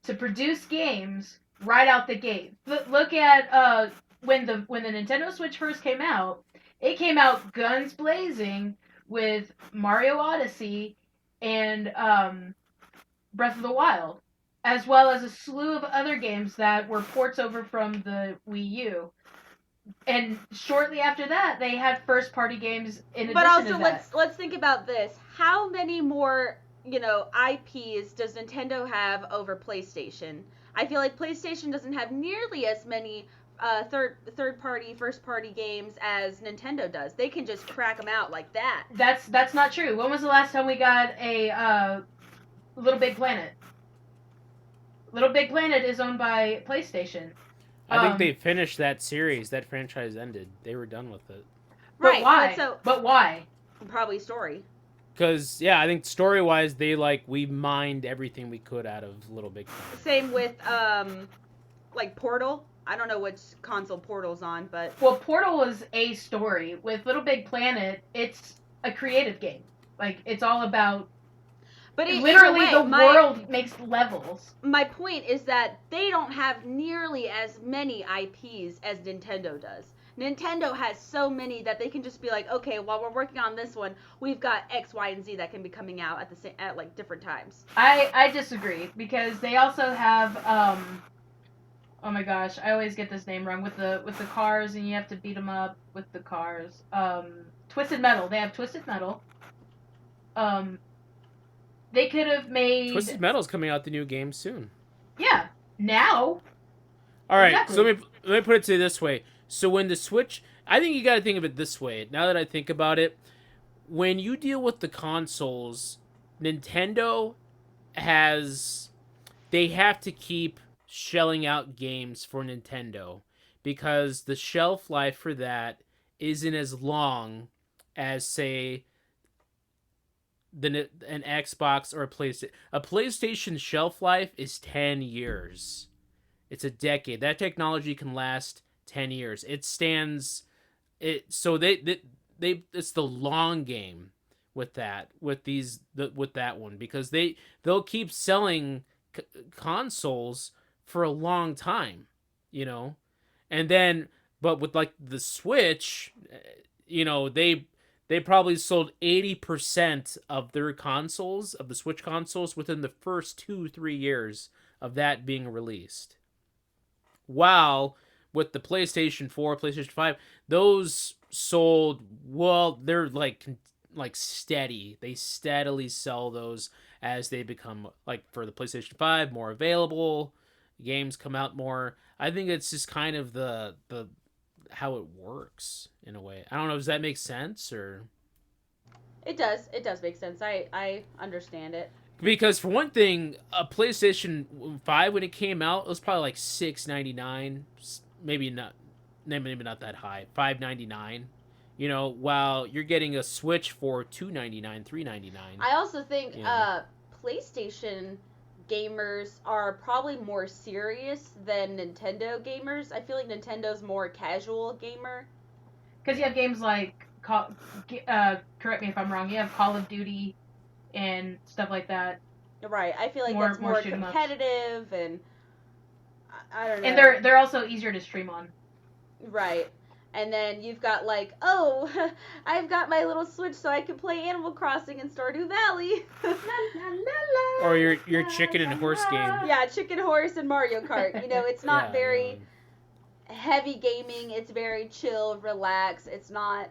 to produce games right out the gate. Look at when the Nintendo Switch first came out. It came out guns blazing with Mario Odyssey and Breath of the Wild, as well as a slew of other games that were ports over from the Wii U. And shortly after that, they had first-party games in But addition to also, that. let's think about this. How many more, IPs does Nintendo have over PlayStation? I feel like PlayStation doesn't have nearly as many third party, first party games as Nintendo does. They can just crack them out like that. That's not true. When was the last time we got a Little Big Planet? Little Big Planet is owned by PlayStation. I think they finished that series. That franchise ended. They were done with it. But why? But why? Probably story. Because, I think story-wise, we mined everything we could out of Little Big Planet. Same with, like Portal. I don't know which console Portal's on, but... Well, Portal was a story. With Little Big Planet, it's a creative game. Like, it's all about... But literally, the world makes levels. My point is that they don't have nearly as many IPs as Nintendo does. Nintendo has so many that they can just be like, okay, while we're working on this one, we've got X, Y, and Z that can be coming out at like different times. I disagree because they also have oh my gosh, I always get this name wrong with the cars, and you have to beat them up with the cars. Twisted Metal. They have Twisted Metal. They could have made... Twisted Metal's coming out the new game soon. Yeah, now. All right, exactly. So let me put it to you this way. So when the Switch... I think you got to think of it this way. Now that I think about it, when you deal with the consoles, Nintendo has... They have to keep shelling out games for Nintendo because the shelf life for that isn't as long as, say... than an Xbox or a PlayStation. A PlayStation shelf life is 10 years. It's a decade. That technology can last 10 years. It stands so they it's the long game with that with that one because they'll keep selling consoles for a long time, And then but with like the Switch, they probably sold 80% of their consoles, of the Switch consoles, within the first 2-3 years of that being released. While with the PlayStation 4, PlayStation 5, those sold, well, they're like steady. They steadily sell those as they become, like for the PlayStation 5, more available. Games come out more. I think it's just kind of the how it works in a way. I don't know. Does that make sense or? It does. It does make sense. I understand it. Because for one thing, a PlayStation 5 when it came out, it was probably like $6.99, maybe not that high, $5.99. You know, while you're getting a Switch for $2.99, $3.99. I also think Yeah. PlayStation gamers are probably more serious than Nintendo gamers. I feel like Nintendo's more casual gamer. Because you have games like, correct me if I'm wrong, you have Call of Duty and stuff like that. Right. I feel like More- that's more more shoot 'em ups. competitive, and I don't know. And they're also easier to stream on. Right. And then you've got like, oh, I've got my little Switch so I can play Animal Crossing in Stardew Valley. Or your chicken and horse game. Yeah, Chicken Horse and Mario Kart. You know, it's not Yeah, very heavy gaming. It's very chill, relaxed. It's not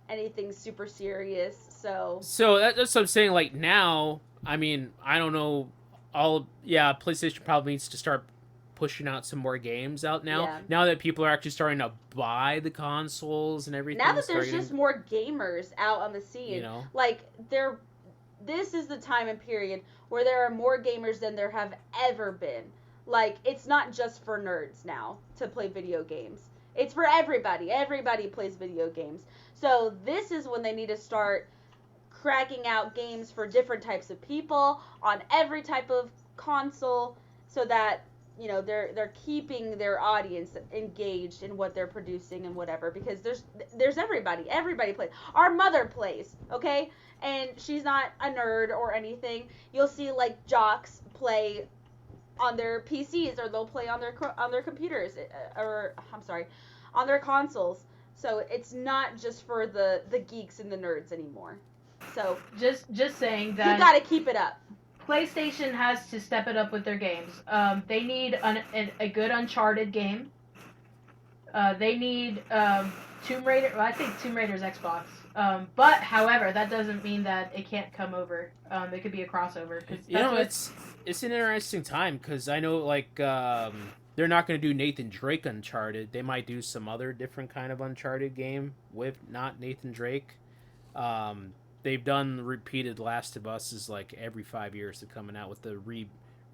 anything super serious. So that's what I'm saying. Like now, I mean, I don't know. PlayStation probably needs to start pushing out some more games out now. Yeah. Now that people are actually starting to buy the consoles and everything. now that there's just more gamers out on the scene, you know, like this is the time and period where there are more gamers than there have ever been. Like, it's not just for nerds now to play video games. It's for everybody. Everybody plays video games. So this is when they need to start cracking out games for different types of people on every type of console, so that, you know, they're keeping their audience engaged in what they're producing and whatever, because there's everybody plays. Our mother plays, okay, and she's not a nerd or anything. You'll see like jocks play on their PCs, or they'll play on their computers, or I'm sorry, on their consoles. So it's not just for the geeks and the nerds anymore. So just saying that you got to keep it up. PlayStation has to step it up with their games. They need a good Uncharted game. They need Tomb Raider. Well, I think Tomb Raider's Xbox. But however, that doesn't mean that it can't come over. It could be a crossover. You know, it's an interesting time, because I know like they're not going to do Nathan Drake Uncharted. They might do some other different kind of Uncharted game with not Nathan Drake. They've done repeated Last of Us is like every 5 years they're coming out with the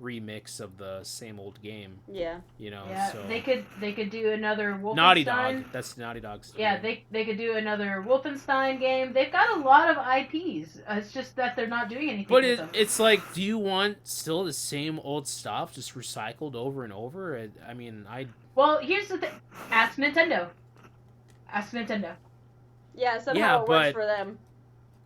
remix of the same old game. Yeah. You know, yeah, so they could do another Wolfenstein. Naughty Dog. That's Naughty Dog's. Yeah, they could do another Wolfenstein game. They've got a lot of IPs. It's just that they're not doing anything But with them. it's like, do you want still the same old stuff just recycled over and over? I mean, Well, here's the thing. Ask Nintendo. Yeah, somehow Yeah, it works but- for them.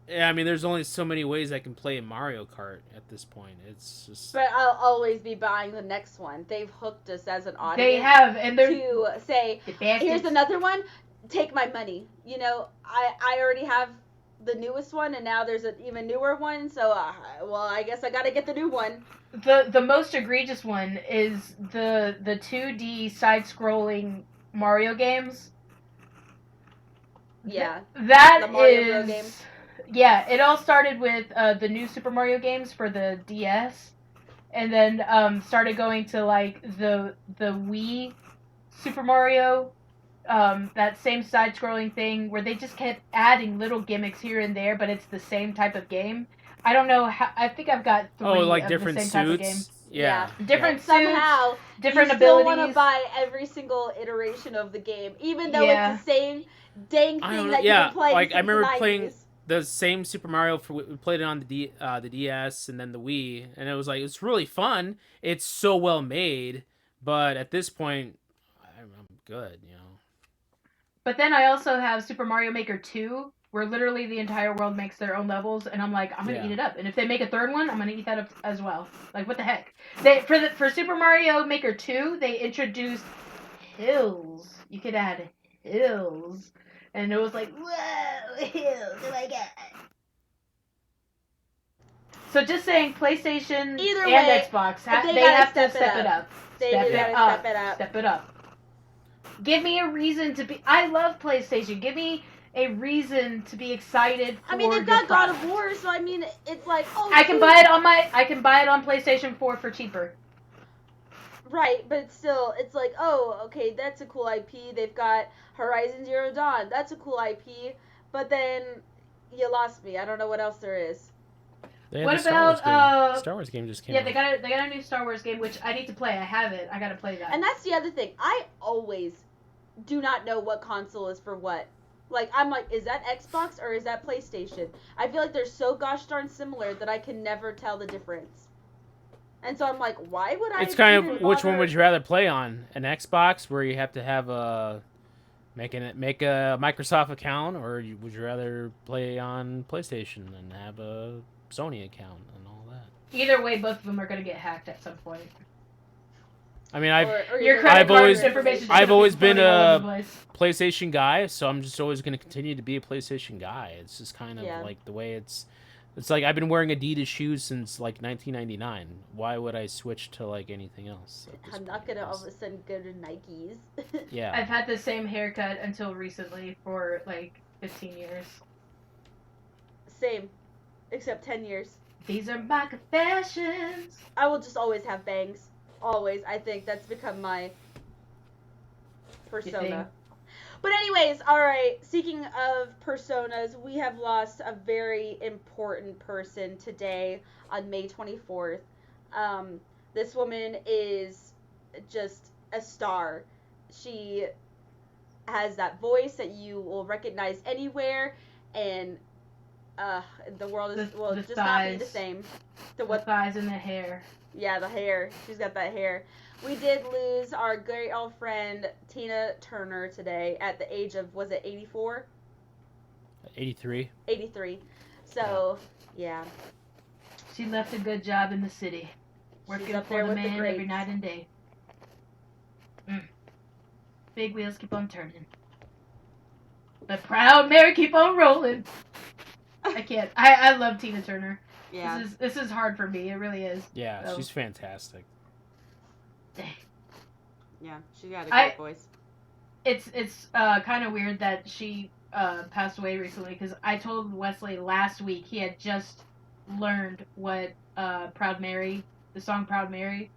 Yeah, I mean, there's only so many ways I can play Mario Kart at this point. It's just. But I'll always be buying the next one. They've hooked us as an audience. They have, and they're to say, the bastards. here's another one. Take my money. You know, I already have the newest one, and now there's an even newer one. So, well, I guess I gotta get the new one. The most egregious one is the 2D side-scrolling Mario games. Yeah. That The Mario Bros. is games. Yeah, it all started with the new Super Mario games for the DS, and then started going to like the Wii Super Mario, that same side-scrolling thing where they just kept adding little gimmicks here and there, but it's the same type of game. I don't know how. I think I've got 3 like of different the same type of game. suits. Yeah. Different But suits, somehow different you still abilities. want to buy every single iteration of the game, even though Yeah. it's the same dang I don't thing know, that yeah, you've been playing like, since I remember the 90s. playing the same Super Mario we played it on the DS and then the Wii, and it was like, it's really fun. It's so well made, but at this point, I'm good, you know. But then I also have Super Mario Maker 2, where literally the entire world makes their own levels, and I'm like, I'm gonna Yeah. eat it up. And if they make a third one, I'm gonna eat that up as well. Like, what the heck? For Super Mario Maker 2, they introduced hills. You could add hills, and it was like, whoa, hills! Oh my god! So just saying, PlayStation Either and way, Xbox, they they gotta have to step step it it up. They Step do it gotta up. step it up. Step it up. Give me a reason to be. I love PlayStation. Give me a reason to be excited for I mean, they've your got God of product. War, so I mean, it's like, oh, I can shoot. buy it on I can buy it on PlayStation 4 for cheaper. Right, but still, it's like, oh, okay, that's a cool IP. They've got Horizon Zero Dawn. That's a cool IP. But then you lost me. I don't know what else there is. They had What the Star Wars about, game. Star Wars game just came Yeah, out. they got a new Star Wars game which I need to play. I have it. I gotta play that. And that's the other thing. I always do not know what console is for what. Like, I'm like, is that Xbox or is that PlayStation? I feel like they're so gosh darn similar that I can never tell the difference. And so I'm like, why would I It's kind even of which one bother- would you rather play on? An Xbox where you have to have a make a Microsoft account, or would you rather play on PlayStation and have a Sony account and all that? Either way, both of them are going to get hacked at some point. I mean, or Your even credit I've card always- information. I've always been all over a- the place. PlayStation guy, so I'm just always going to continue to be a PlayStation guy. It's just kind of Yeah. like the way it's like I've been wearing Adidas shoes since like 1999. Why would I switch to like anything else? at this I'm not point? gonna all of a sudden go to Nikes. Yeah. I've had the same haircut until recently for like 15 years. Same, except 10 years. These are my confessions. I will just always have bangs. Always. I think that's become my persona. think? But anyways, alright, speaking of personas, we have lost a very important person today on May 24th. This woman is just a star. She has that voice that you will recognize anywhere, and the world is The just not be the thighs. same. The thighs and the hair. Yeah, the hair. She's got that hair. We did lose our great old friend Tina Turner today at the age of, was it 84? 83. 83. So, yeah. She left a good job in the city. She's Working up for there the with the man every greats. night and day. Big wheels keep on turning. The proud Mary keep on rolling. I can't. I love Tina Turner. Yeah. This is hard for me. It really is. Yeah, So- she's fantastic. Yeah, she's got a great voice. It's kind of weird that she passed away recently, because I told Wesley last week he had just learned what Proud Mary, the song Proud Mary,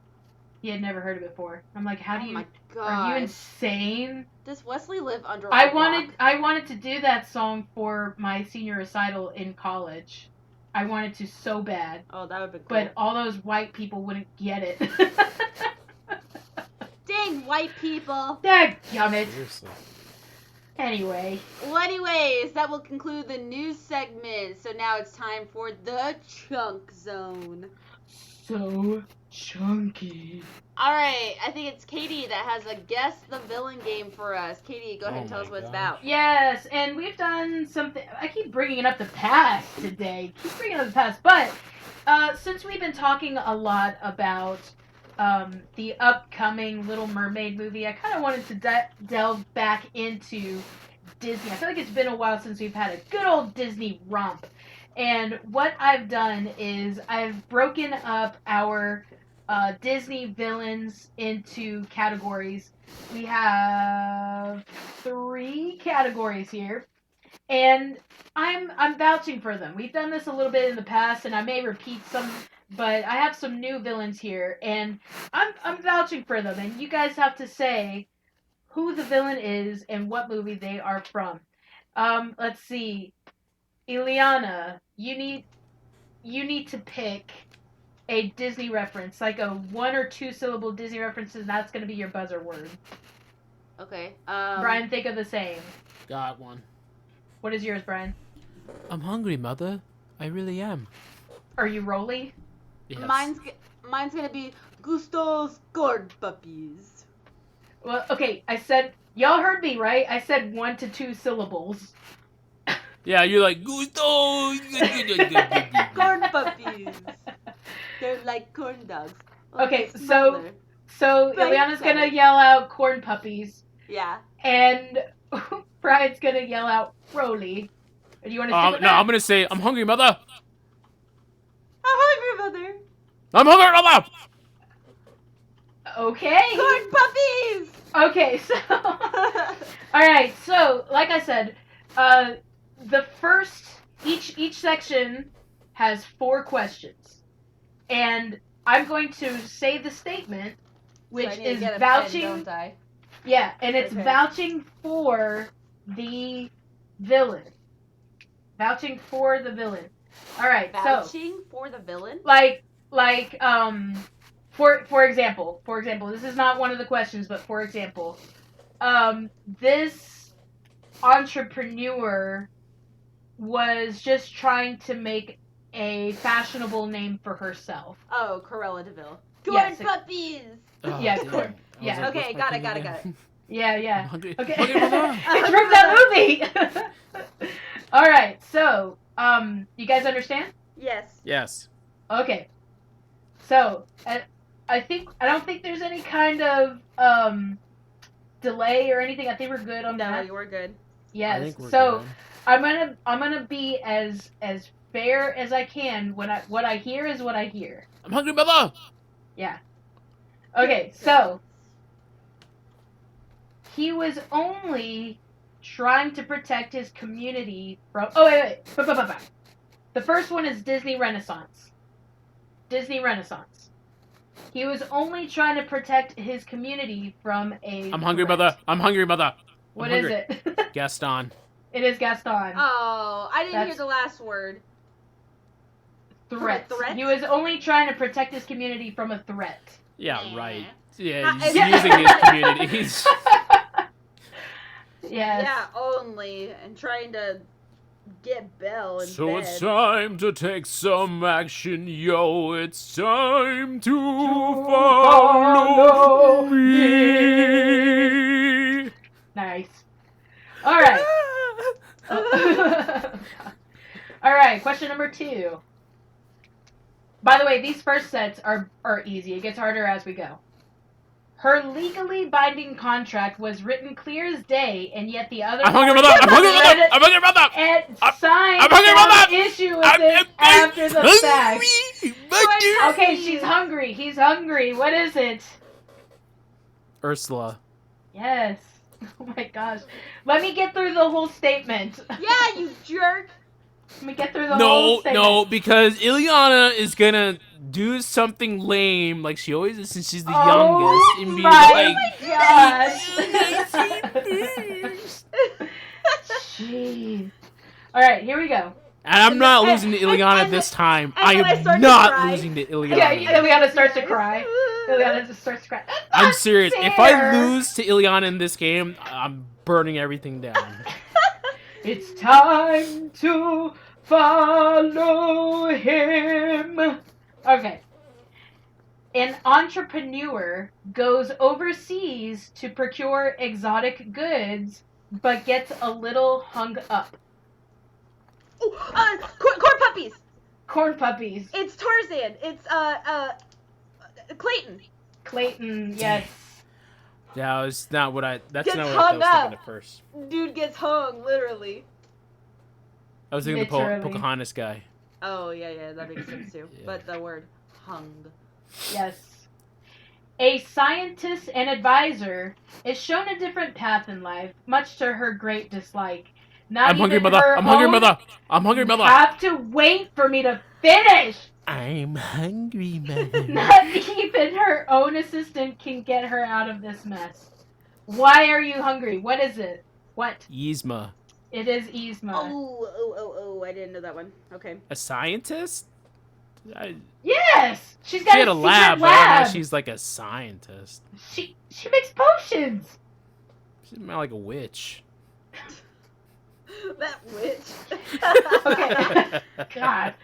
he had never heard it before. I'm like, how do Oh you? my Are you gosh. insane? Does Wesley live under a I rock? wanted to do that song for my senior recital in college. I wanted to so bad, Oh, that would be cool. but all those white people wouldn't get it. Dang, white people. Dadgummit. Seriously. Anyway, Well, anyways, that will conclude the news segment. So now it's time for the Chunk Zone. so chunky. Alright, I think it's Katie that has a Guess the Villain game for us. Katie, go ahead and Oh tell us my what it's gosh. about. Yes, and we've done something. I keep bringing up the past today. Keep bringing up the past, but since we've been talking a lot about the upcoming Little Mermaid movie, I kind of wanted to delve back into Disney. I feel like it's been a while since we've had a good old Disney romp. And what I've done is I've broken up our Disney villains into categories. We have 3 categories here, and I'm vouching for them. We've done this a little bit in the past, and I may repeat some, but I have some new villains here, and I'm vouching for them, and you guys have to say who the villain is and what movie they are from. Let's see, Ileana, you need to pick a Disney reference, like a 1 or 2 syllable Disney reference, and that's going to be your buzzer word. Okay. Brian, think of the same. Got one. What is yours, Brian? I'm hungry, Mother. I really am. Are you Rolly? Yes. Mine's gonna be Gusto's Corn Puppies. Well, okay, I said, y'all heard me, right? I said 1 to 2 syllables. Yeah, you're like Gusto. Corn Puppies. They're like corn dogs. Okay, Only so- smaller. So Right, Ileana's going to sorry. yell out corn puppies, Yeah. and Brian's going to yell out Rolly. Do you want to stick with No, that? I'm gonna say I'm hungry, Mother. I'm hungry, Mother. I'm hungry, Mother. Okay. Corn Puppies! Okay, so... Alright, so, like I said, the first... Each section has 4 questions. And I'm going to say the statement, which So I need to is get a vouching... pen, don't I? Yeah, and it's Okay. vouching for the villain. Vouching for the villain. Alright, so... Vouching for the villain? For example, this is not one of the questions, but for example, this entrepreneur was just trying to make a fashionable name for herself. Oh, Cruella DeVille. Yes, Corn puppies! Oh, Yeah, damn. corn. I was Yeah. like, Okay, what's my got it, thing got it, again? got it. Yeah. I'm hungry. Okay. Hungry, mother. It's from that movie. All right. So, you guys understand? Yes. Yes. Okay. So, I don't think there's any kind of delay or anything. I think we're good on No, that. you were good. Yes. I think we're So, good. I'm gonna be as fair as I can when what I hear is what I hear. I'm hungry, mother. Yeah. Okay. So, he was only trying to protect his community from. Oh wait. The first one is Disney Renaissance. Disney Renaissance. He was only trying to protect his community from a. I'm hungry, threat. mother. I'm hungry, mother. What I'm is hungry. it? Gaston. It is Gaston. Oh, I didn't hear That's- the last word. Threat. Threat? He was only trying to protect his community from a threat. Yeah, Nah. right. Yeah, he's Yeah. using his communities. Yes. Yeah, only. And trying to get Belle in So bed. it's time to take some action, yo. It's time to follow follow me. Nice. All right. All right. Question number 2. By the way, these first sets are easy. It gets harder as we go. Her legally binding contract was written clear as day, and yet the other I'm hungry, mother. party I'm hungry, mother. read it I'm hungry, mother. and I'm signed hungry, without mother. issue with it after the fact. hungry. Okay, she's hungry. He's hungry. What is it? Ursula. Yes. Oh my gosh. Let me get through the whole statement. Yeah, you jerk. Let me get through the whole statement. No, because Ileana is gonna do something lame, like she always is since she's the youngest, and be my like, gosh. Jeez. Alright, here we go. and I'm not And- losing to Ileana and- this time. and I then I am start to not cry. losing to Ileana. Yeah, Ileana starts to cry. Ileana just starts to cry. That's I'm not serious. If fair. I lose to Ileana in this game, I'm burning everything down. It's time to follow him. Okay. An entrepreneur goes overseas to procure exotic goods, but gets a little hung up. Ooh, corn puppies. Corn puppies. It's Tarzan. It's Clayton. Clayton, yes. That's not what I Gets was hung up. thinking at first. Dude gets hung, literally. I was thinking the Literally. Pocahontas guy. Oh yeah, that makes sense too. Yeah. But the word hung. Yes. A scientist and advisor is shown a different path in life, much to her great dislike. Not I'm hungry, even mother. her I'm hungry, own- mother. I'm hungry, You mother. have to wait for me to finish. I'm hungry, mother. Not even her own assistant can get her out of this mess. Why are you hungry? What is it? What? Yzma. It is Yzma. Oh, I didn't know that one. Okay. A scientist? Yes! She's got She had a a secret lab, but I don't know lab. if she's like a scientist. She makes potions. She's more like a witch. That witch. Okay. God.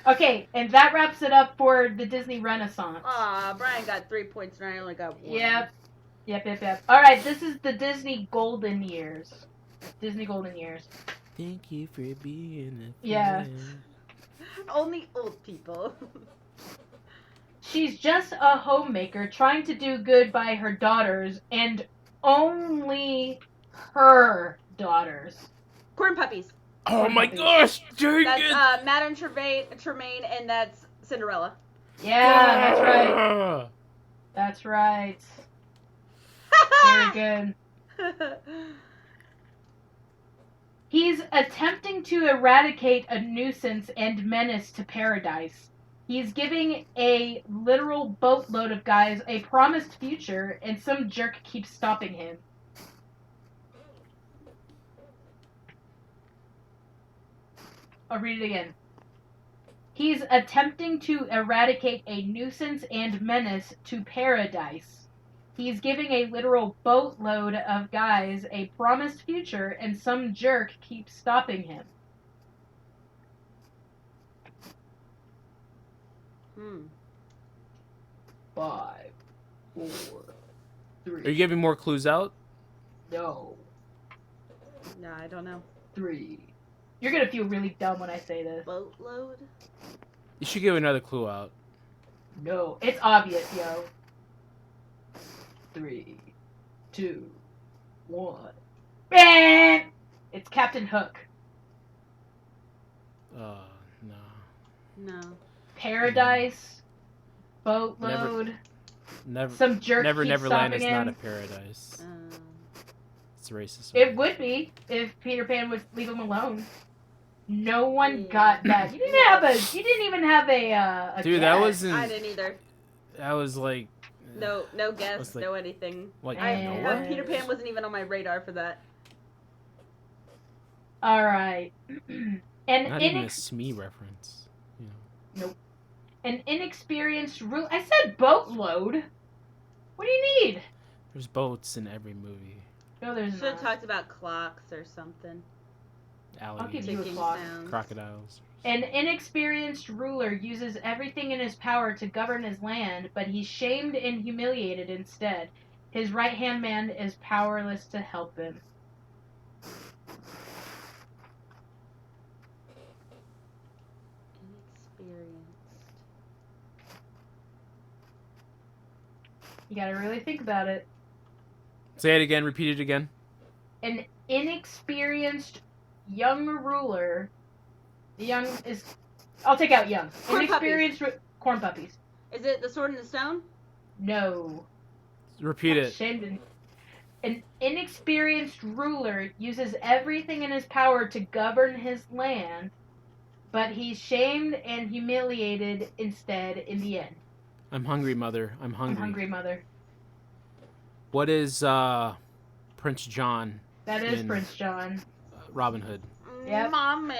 Okay, and that wraps it up for the Disney Renaissance. Aw, Brian got 3 points and I only got 1. Yep. Alright, this is the Disney Golden Years. Disney Golden Years. Thank you for being a Yeah. friend. Only old people. She's just a homemaker trying to do good by her daughters, and only her daughters. Corn puppies. Oh my gosh! Dang That's it! Madame Tremaine, and that's Cinderella. Yeah, that's right. Ah. That's right. Very good. He's attempting to eradicate a nuisance and menace to paradise. He's giving a literal boatload of guys a promised future, and some jerk keeps stopping him. I'll read it again. He's attempting to eradicate a nuisance and menace to paradise. He's giving a literal boatload of guys a promised future, and some jerk keeps stopping him. Hmm. 5, 4, 3. Are you giving more clues out? No. No, I don't know. 3. You're gonna feel really dumb when I say this. Boatload? You should give another clue out. No, it's obvious, yo. 3, 2, 1. Bang! It's Captain Hook. No. No. Paradise, boatload. Never. Some jerk keeps Neverland is stopping not him. a paradise. It's racist. It would be if Peter Pan would leave him alone. No one got that. You didn't even have a Dude, guess. that wasn't. I didn't either. That was like. No guess, like- no anything. Like Noah? Peter Pan wasn't even on my radar for that. All right. Not even a Smee reference. You know. An inexperienced I said boatload. What do you need? There's boats in every movie. No, there's Should have not. talked about clocks or something. I'll give Alligators, you a Ticking clock. sounds. crocodiles. An inexperienced ruler uses everything in his power to govern his land, but he's shamed and humiliated instead. His right-hand man is powerless to help him. Inexperienced. You gotta really think about it. Say it again. Repeat it again. An inexperienced young ruler. I'll take out young. Corn Inexperienced corn puppies. Is it the Sword in the Stone? No. Repeat it. Shamed and an inexperienced ruler uses everything in his power to govern his land, but he's shamed and humiliated instead in the end. I'm hungry, mother. I'm hungry. I'm hungry, mother. What is Prince John? That is in Prince John. Robin Hood. Yep. Mommy.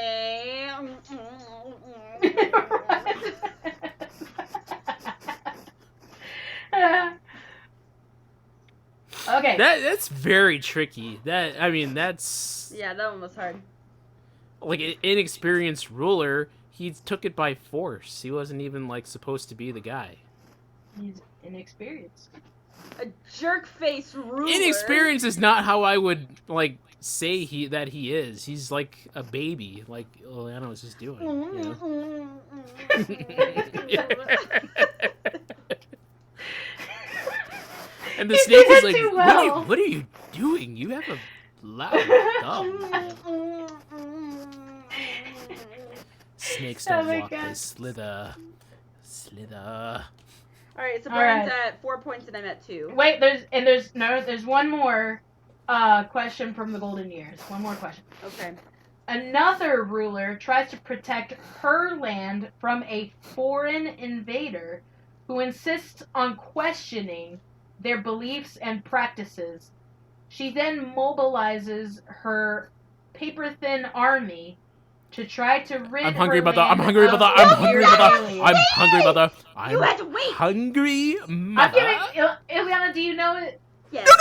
Okay. That's very tricky. That's Yeah, that one was hard. like an inexperienced ruler. He took it by force. He wasn't even like supposed to be the guy. He's inexperienced. A jerk-faced ruler. Inexperience is not how I would like say that he is. He's like a baby, like Ileana was just doing. You know? And the You snake did is that like, too well. what are you doing? You have a loud thumb. Snakes don't Oh my walk, God. they slither. Slither. Alright, so All Brian's right. at 4 points and I'm at 2. Wait, there's one more question from the Golden Years. One more question. Okay. Another ruler tries to protect her land from a foreign invader who insists on questioning their beliefs and practices. She then mobilizes her paper-thin army to try to rid I'm hungry, her mother. land I'm hungry, of mother. I'm hungry, weird mother. aliens. I'm hungry, mother. You I'm had to wait! hungry, I'm mother. giving Ileana, do you know it? Yes. I'm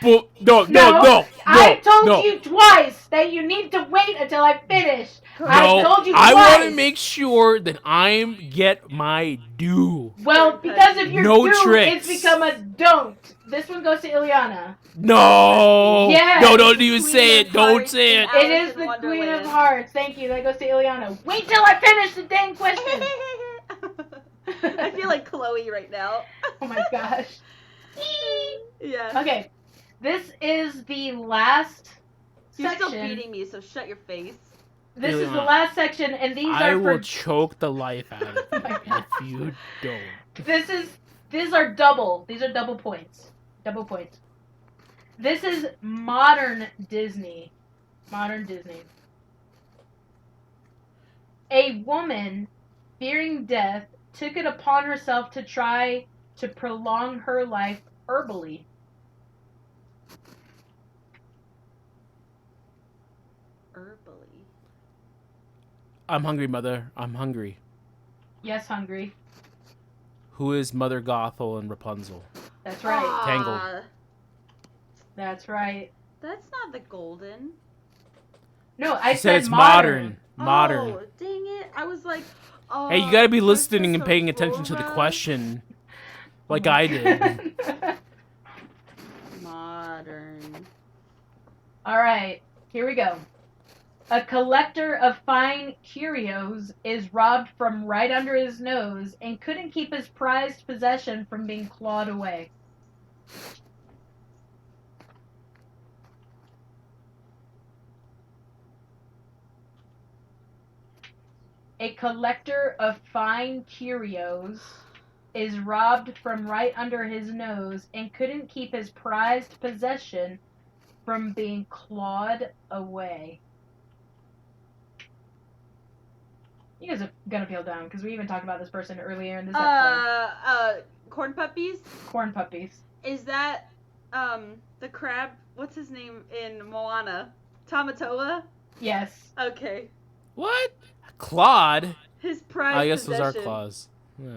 gonna, No. I told you twice that you need to wait until I finish. I No, told you I want to twice. make sure that I get my due. Well, because if you're No due, tricks. it's become a don't. This one goes to Ileana. No. Yes. No, don't even Queen say of it. Don't Hearts say and it. It Alice is in the Queen of Wonderland. Hearts. Thank you. That goes to Ileana. Wait till I finish the dang question. I feel like Chloe right now. Oh my gosh. Yeah. Okay. This is the last You're section. still beating me, so shut your face. This is the Ileana, last section, and these I are will for choke the life out of Oh you my God. if you don't. These are double. These are double points. Double points. This is modern Disney. Modern Disney. A woman, fearing death, took it upon herself to try to prolong her life herbally. Herbally. I'm hungry, mother. I'm hungry. Yes, hungry. Who is Mother Gothel and Rapunzel? That's right. Tangled. That's right. That's not the golden. No, I She said it's modern. modern. Oh, dang it. I was like, oh. Hey, you gotta be Princess listening and paying attention to the Aurora. question, like Oh my I did. God. Modern. All right, here we go. A collector of fine curios is robbed from right under his nose and couldn't keep his prized possession from being clawed away. A collector of fine curios is robbed from right under his nose and couldn't keep his prized possession from being clawed away. You guys are gonna feel dumb because we even talked about this person earlier in this episode. Corn puppies? Corn puppies. Is that, the crab? What's his name in Moana? Tamatoa? Yes. Okay. What? Claude? His prize I guess possession. those are claws. Yeah.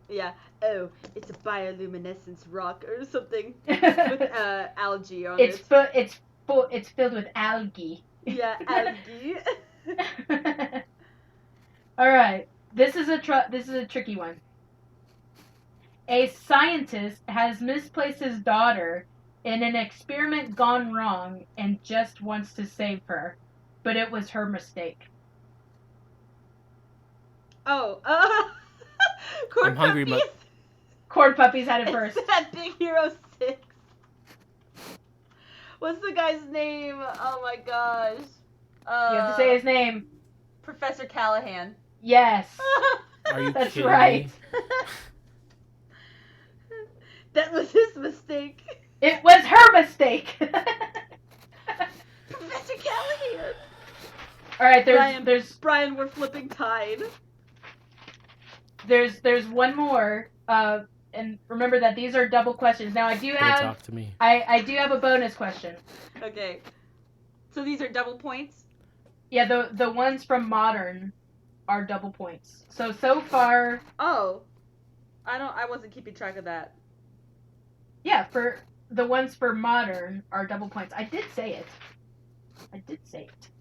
Yeah. Oh, it's a bioluminescence rock or something with algae on It's it. it's filled with algae. Yeah, algae. All right. This is a tricky one. A scientist has misplaced his daughter in an experiment gone wrong and just wants to save her, but it was her mistake. Oh, corn I'm hungry, puppies? Corn puppies had it first. It's that Big Hero 6. What's the guy's name? Oh my gosh. You have to say his name. Professor Callahan. Yes. Are you That's kidding right. me? That was his mistake. It was her mistake. Professor Callahan. All right, there's Brian, we're flipping tide. there's one more. And remember that these are double questions. Now I do Don't have talk to me. I do have a bonus question. Okay. So these are double points? Yeah, the ones from modern are double points. So far, Oh. I wasn't keeping track of that. yeah, for the ones for modern are double points. I did say it.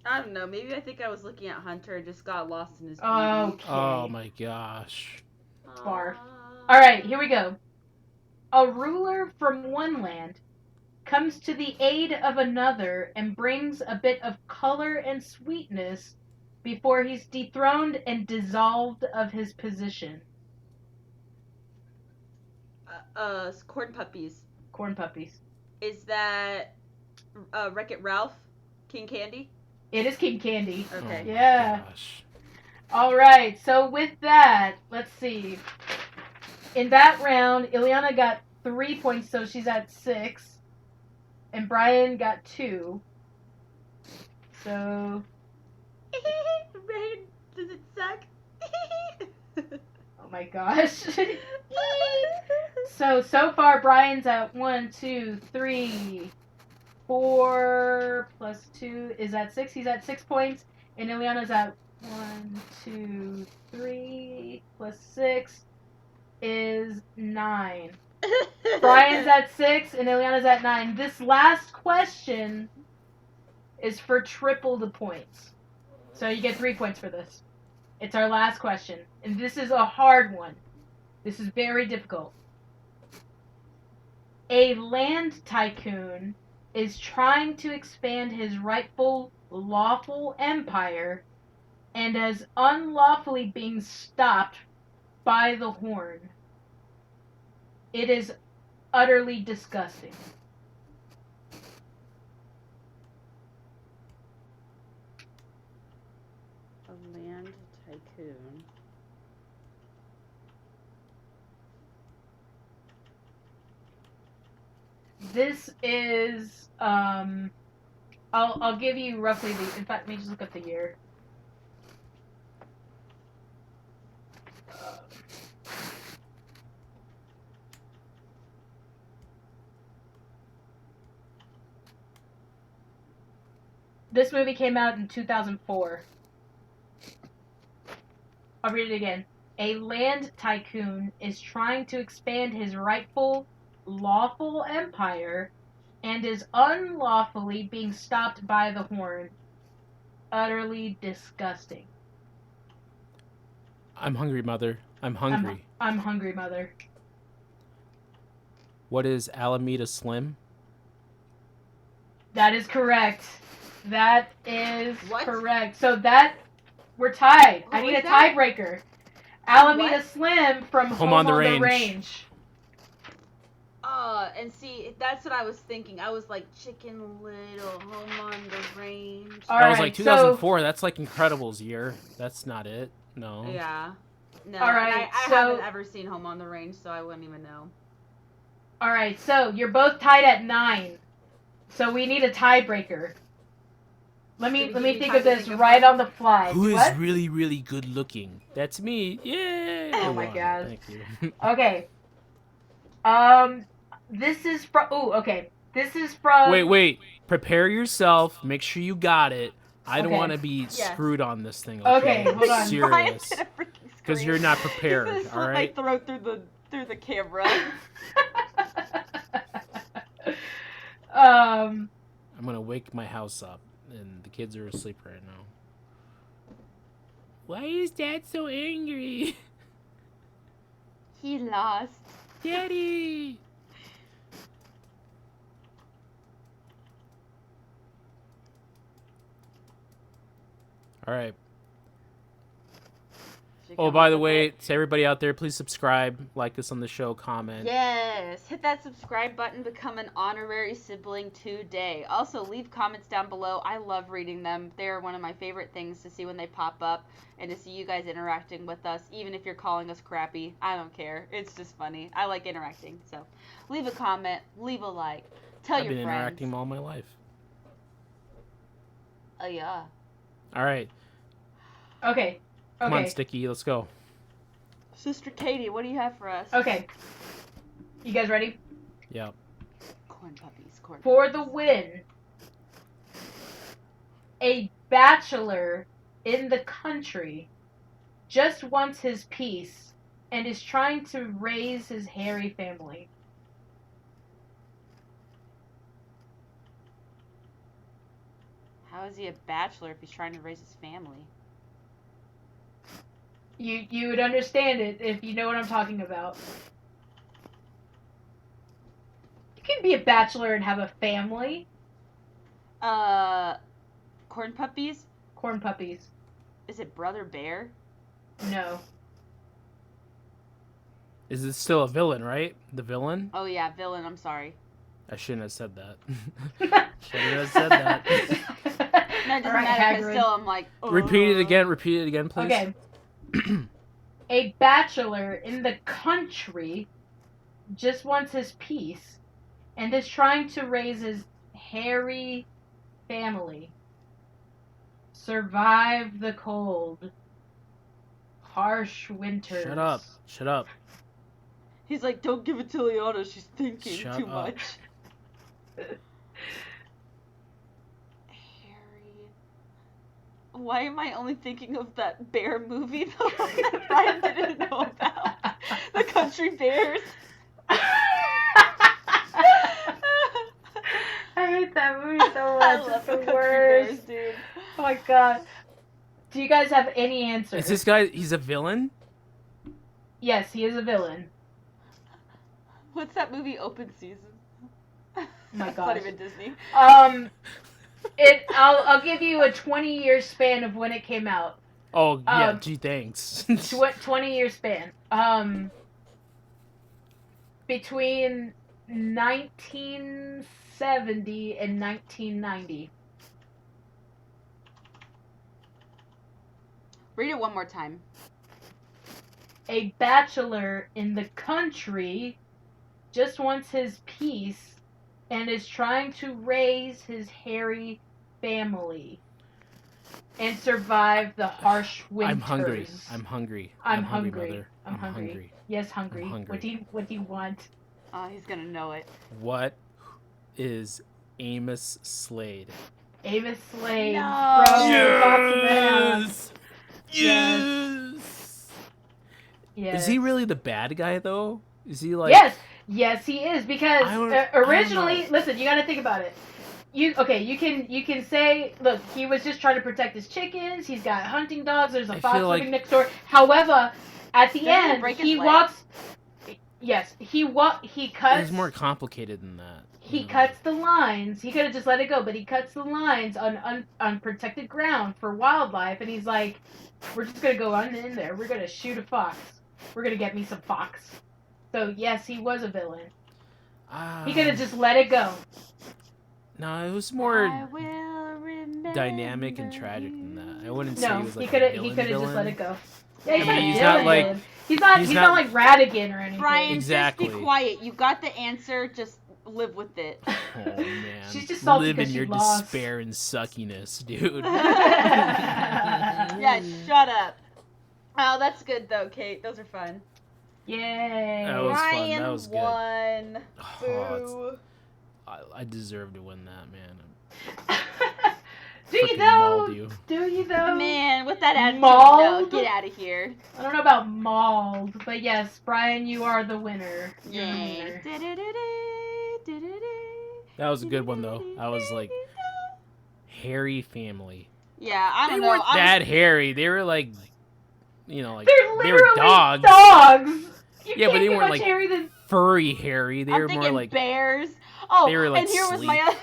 I don't know. Maybe I think I was looking at Hunter and just got lost in his Okay. Oh my gosh. Far. All right, here we go. A ruler from one land comes to the aid of another and brings a bit of color and sweetness before he's dethroned and dissolved of his position. Corn puppies. Corn puppies. Is that Wreck-It Ralph? King Candy? It is King Candy. Okay. Oh my Yeah. gosh. All right, so with that, let's see. In that round, Ileana got 3 points, so she's at 6. And Brian got 2. So, Rain, does it suck? oh my gosh. So far, Brian's at 1, 2, 3, 4 plus 2 is at 6. He's at 6 points. And Ileana's at 1, 2, 3 plus 6 is 9. Brian's at 6 and Ileana's at 9. This last question is for triple the points. So you get 3 points for this. It's our last question. And this is a hard one. This is very difficult. A land tycoon is trying to expand his rightful lawful empire and is unlawfully being stopped by the horn. It is utterly disgusting. A land tycoon. This is I'll give you roughly the, in fact, let me just look up the year. This movie came out in 2004. I'll read it again. A land tycoon is trying to expand his rightful lawful empire and is unlawfully being stopped by the horn. Utterly disgusting. I'm hungry, Mother. I'm hungry. I'm hungry, Mother. What is Alameda Slim? That is correct. That is What? correct. So that we're tied. I What need was a that? tiebreaker. Alameda What? Slim from Home on the Range. And see, that's what I was thinking. I was like, Chicken Little, Home on the Range. All That was right, like 2004. That's like Incredibles year. That's not it. No. Yeah. No, All right, and I so- haven't ever seen Home on the Range, so I wouldn't even know. All right, so you're both tied at 9. So we need a tiebreaker. Let me Should we give you think time of to this think of right one? on the fly. Who is What? really, really good looking? That's me. Yay! Oh I my won. God. Thank you. Okay. This is from. Oh, okay. This is from. Wait. Prepare yourself. Make sure you got it. I don't Okay. want to be Yes. screwed on this thing. Okay, hold on. Brian's Serious. gonna freaking Because scream. you're not He's prepared. gonna All slit my right. throat through the camera. um. I'm gonna wake my house up, and the kids are asleep right now. Why is Dad so angry? He lost. Daddy! Alright. Oh, by the way, to everybody out there, please subscribe, like us on the show, comment. Yes, hit that subscribe button, become an honorary sibling today. Also, leave comments down below. I love reading them. They're one of my favorite things to see when they pop up and to see you guys interacting with us, even if you're calling us crappy. I don't care. It's just funny. I like interacting. So, leave a comment, leave a like, tell I've your been friends. interacting all my life. Oh, yeah. Alright, Okay. come on, Okay. Sticky, let's go. Sister Katie, what do you have for us? Okay. You guys ready? Yep. Corn puppies, corn For puppies. the win. A bachelor in the country just wants his peace and is trying to raise his hairy family. How is he a bachelor if he's trying to raise his family? You would understand it if you know what I'm talking about. You can be a bachelor and have a family. Corn puppies? Corn puppies. Is it Brother Bear? No. Is it still a villain, right? The villain? Oh yeah, villain, I'm sorry. I shouldn't have said that. Shouldn't have said that. No, it doesn't Alright, matter because Hagrid. still I'm like, Repeat it again, please. Okay. A bachelor in the country just wants his peace and is trying to raise his hairy family. Survive the cold. Harsh winters. Shut up. He's like, don't give it to Ileana, she's thinking Shut too up. much. Harry. Why am I only thinking of that bear movie though that Brian didn't know about? The Country Bears. I hate that movie so I much. love It's the the Country worst. Bears, dude. Oh my god. Do you guys have any answers? Is this guy, he's a villain? Yes, he is a villain. What's that movie, Open Season? Oh my It's gosh. not even Disney. I'll give you a 20-year span of when it came out. Oh, yeah, gee, thanks. 20-year span. Between 1970 and 1990. Read it one more time. A bachelor in the country just wants his peace and is trying to raise his hairy family and survive the harsh winters. I'm hungry. I'm hungry. I'm hungry. Mother. I'm hungry. Yes, hungry. I'm hungry. What do you want? Oh, he's gonna know it. What is Amos Slade? Amos Slade No. from Fox and the Hound. Yes! Yes. Is he really the bad guy, though? Is he like... Yes. Yes, he is, because I don't originally, know. listen, you got to think about it. You can say, look, he was just trying to protect his chickens. He's got hunting dogs. There's a I fox feel living like- next door. However, at the Doesn't he end, break his he leg? walks. Yes, he cuts. It's more complicated than that. He cuts the lines. He could have just let it go, but he cuts the lines on protected ground for wildlife, and he's like, "We're just gonna go on in there. We're gonna shoot a fox. We're gonna get me some fox." So yes, he was a villain. He could have just let it go. No, it was I more will remember dynamic and tragic than that. I wouldn't say No, he was like he a could villain have just let it go. Yeah, he's Yeah, not a he's villain. not like- He's not like Radigan or anything. Brian, Exactly. just be quiet. You got the answer. Just live with it. Oh man, She's just salty live in 'cause she your lost. despair and suckiness, dude. Yeah, shut up. Oh, that's good though, Kate. Those are fun. Yay. That was fun. Ryan That was good. won. Oh, Boo. I deserve to win that, man. Do you Frickin' though? mauled you. Do you though? Man, with that attitude, Mauled? no, get out of here. I don't know about mauled, but yes, Brian, you are the winner. You're the Yay. winner. That was a good one though. I was like, hairy family. Yeah, I They don't know. weren't that hairy. They were like, like They're they literally were dogs. You Yeah, but can't they be weren't much like hairy than... furry hairy. They I'm were more thinking like bears. Oh, they were, like, and here was my sleek.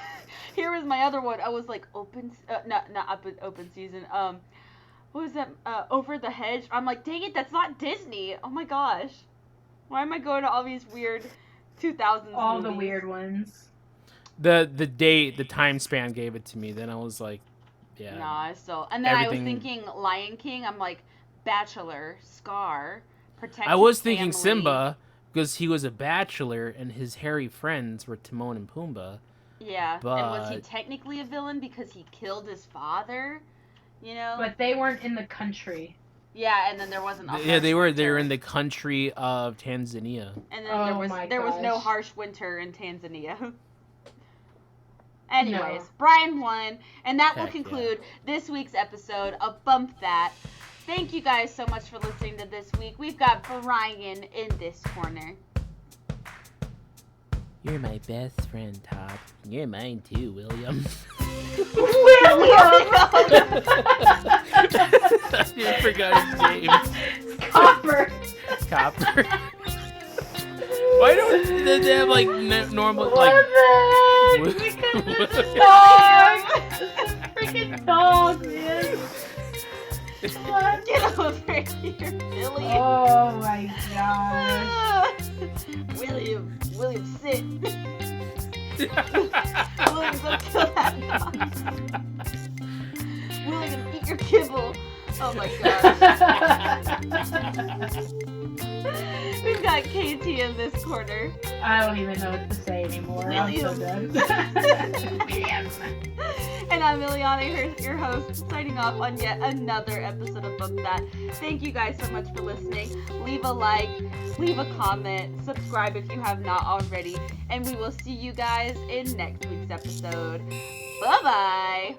here was my other one. I was like not open season. What was that? Over the Hedge. I'm like, dang it, that's not Disney. Oh my gosh, why am I going to all these weird 2000s all movies? the weird ones. the time span gave it to me. Then I was like, yeah. Nah, I still. And then I was Everything- thinking Lion King. I'm like, Bachelor, Scar, Protect. I was His thinking family. Simba because he was a bachelor and his hairy friends were Timon and Pumbaa. Yeah, and was he But- technically a villain because he killed his father? You know. But they weren't in the country. Yeah, and then there wasn't. A Yeah, they were harsh winter. in the country of Tanzania. And then Oh there was my no gosh. harsh winter in Tanzania. Anyways, No. Brian won, and that will Heck yeah. conclude this week's episode of Bump That. Thank you guys so much for listening to this week. We've got Brian in this corner. You're my best friend, Todd. You're mine too, William. William! You forgot his name. Copper! Copper. Why don't they have like normal What like? the heck? Because it's a dog! Freaking dog, man! What? Get over here, Billy. Oh my gosh. William, sit. William, go kill that dog. William, eat your kibble. Oh my gosh. We've got Katie in this corner. I don't even know what to say anymore. I'm so done. William. And I'm Ileana, your host, signing off on yet another episode of Bump That. Thank you guys so much for listening. Leave a like, leave a comment, subscribe if you have not already, and we will see you guys in next week's episode. Bye-bye!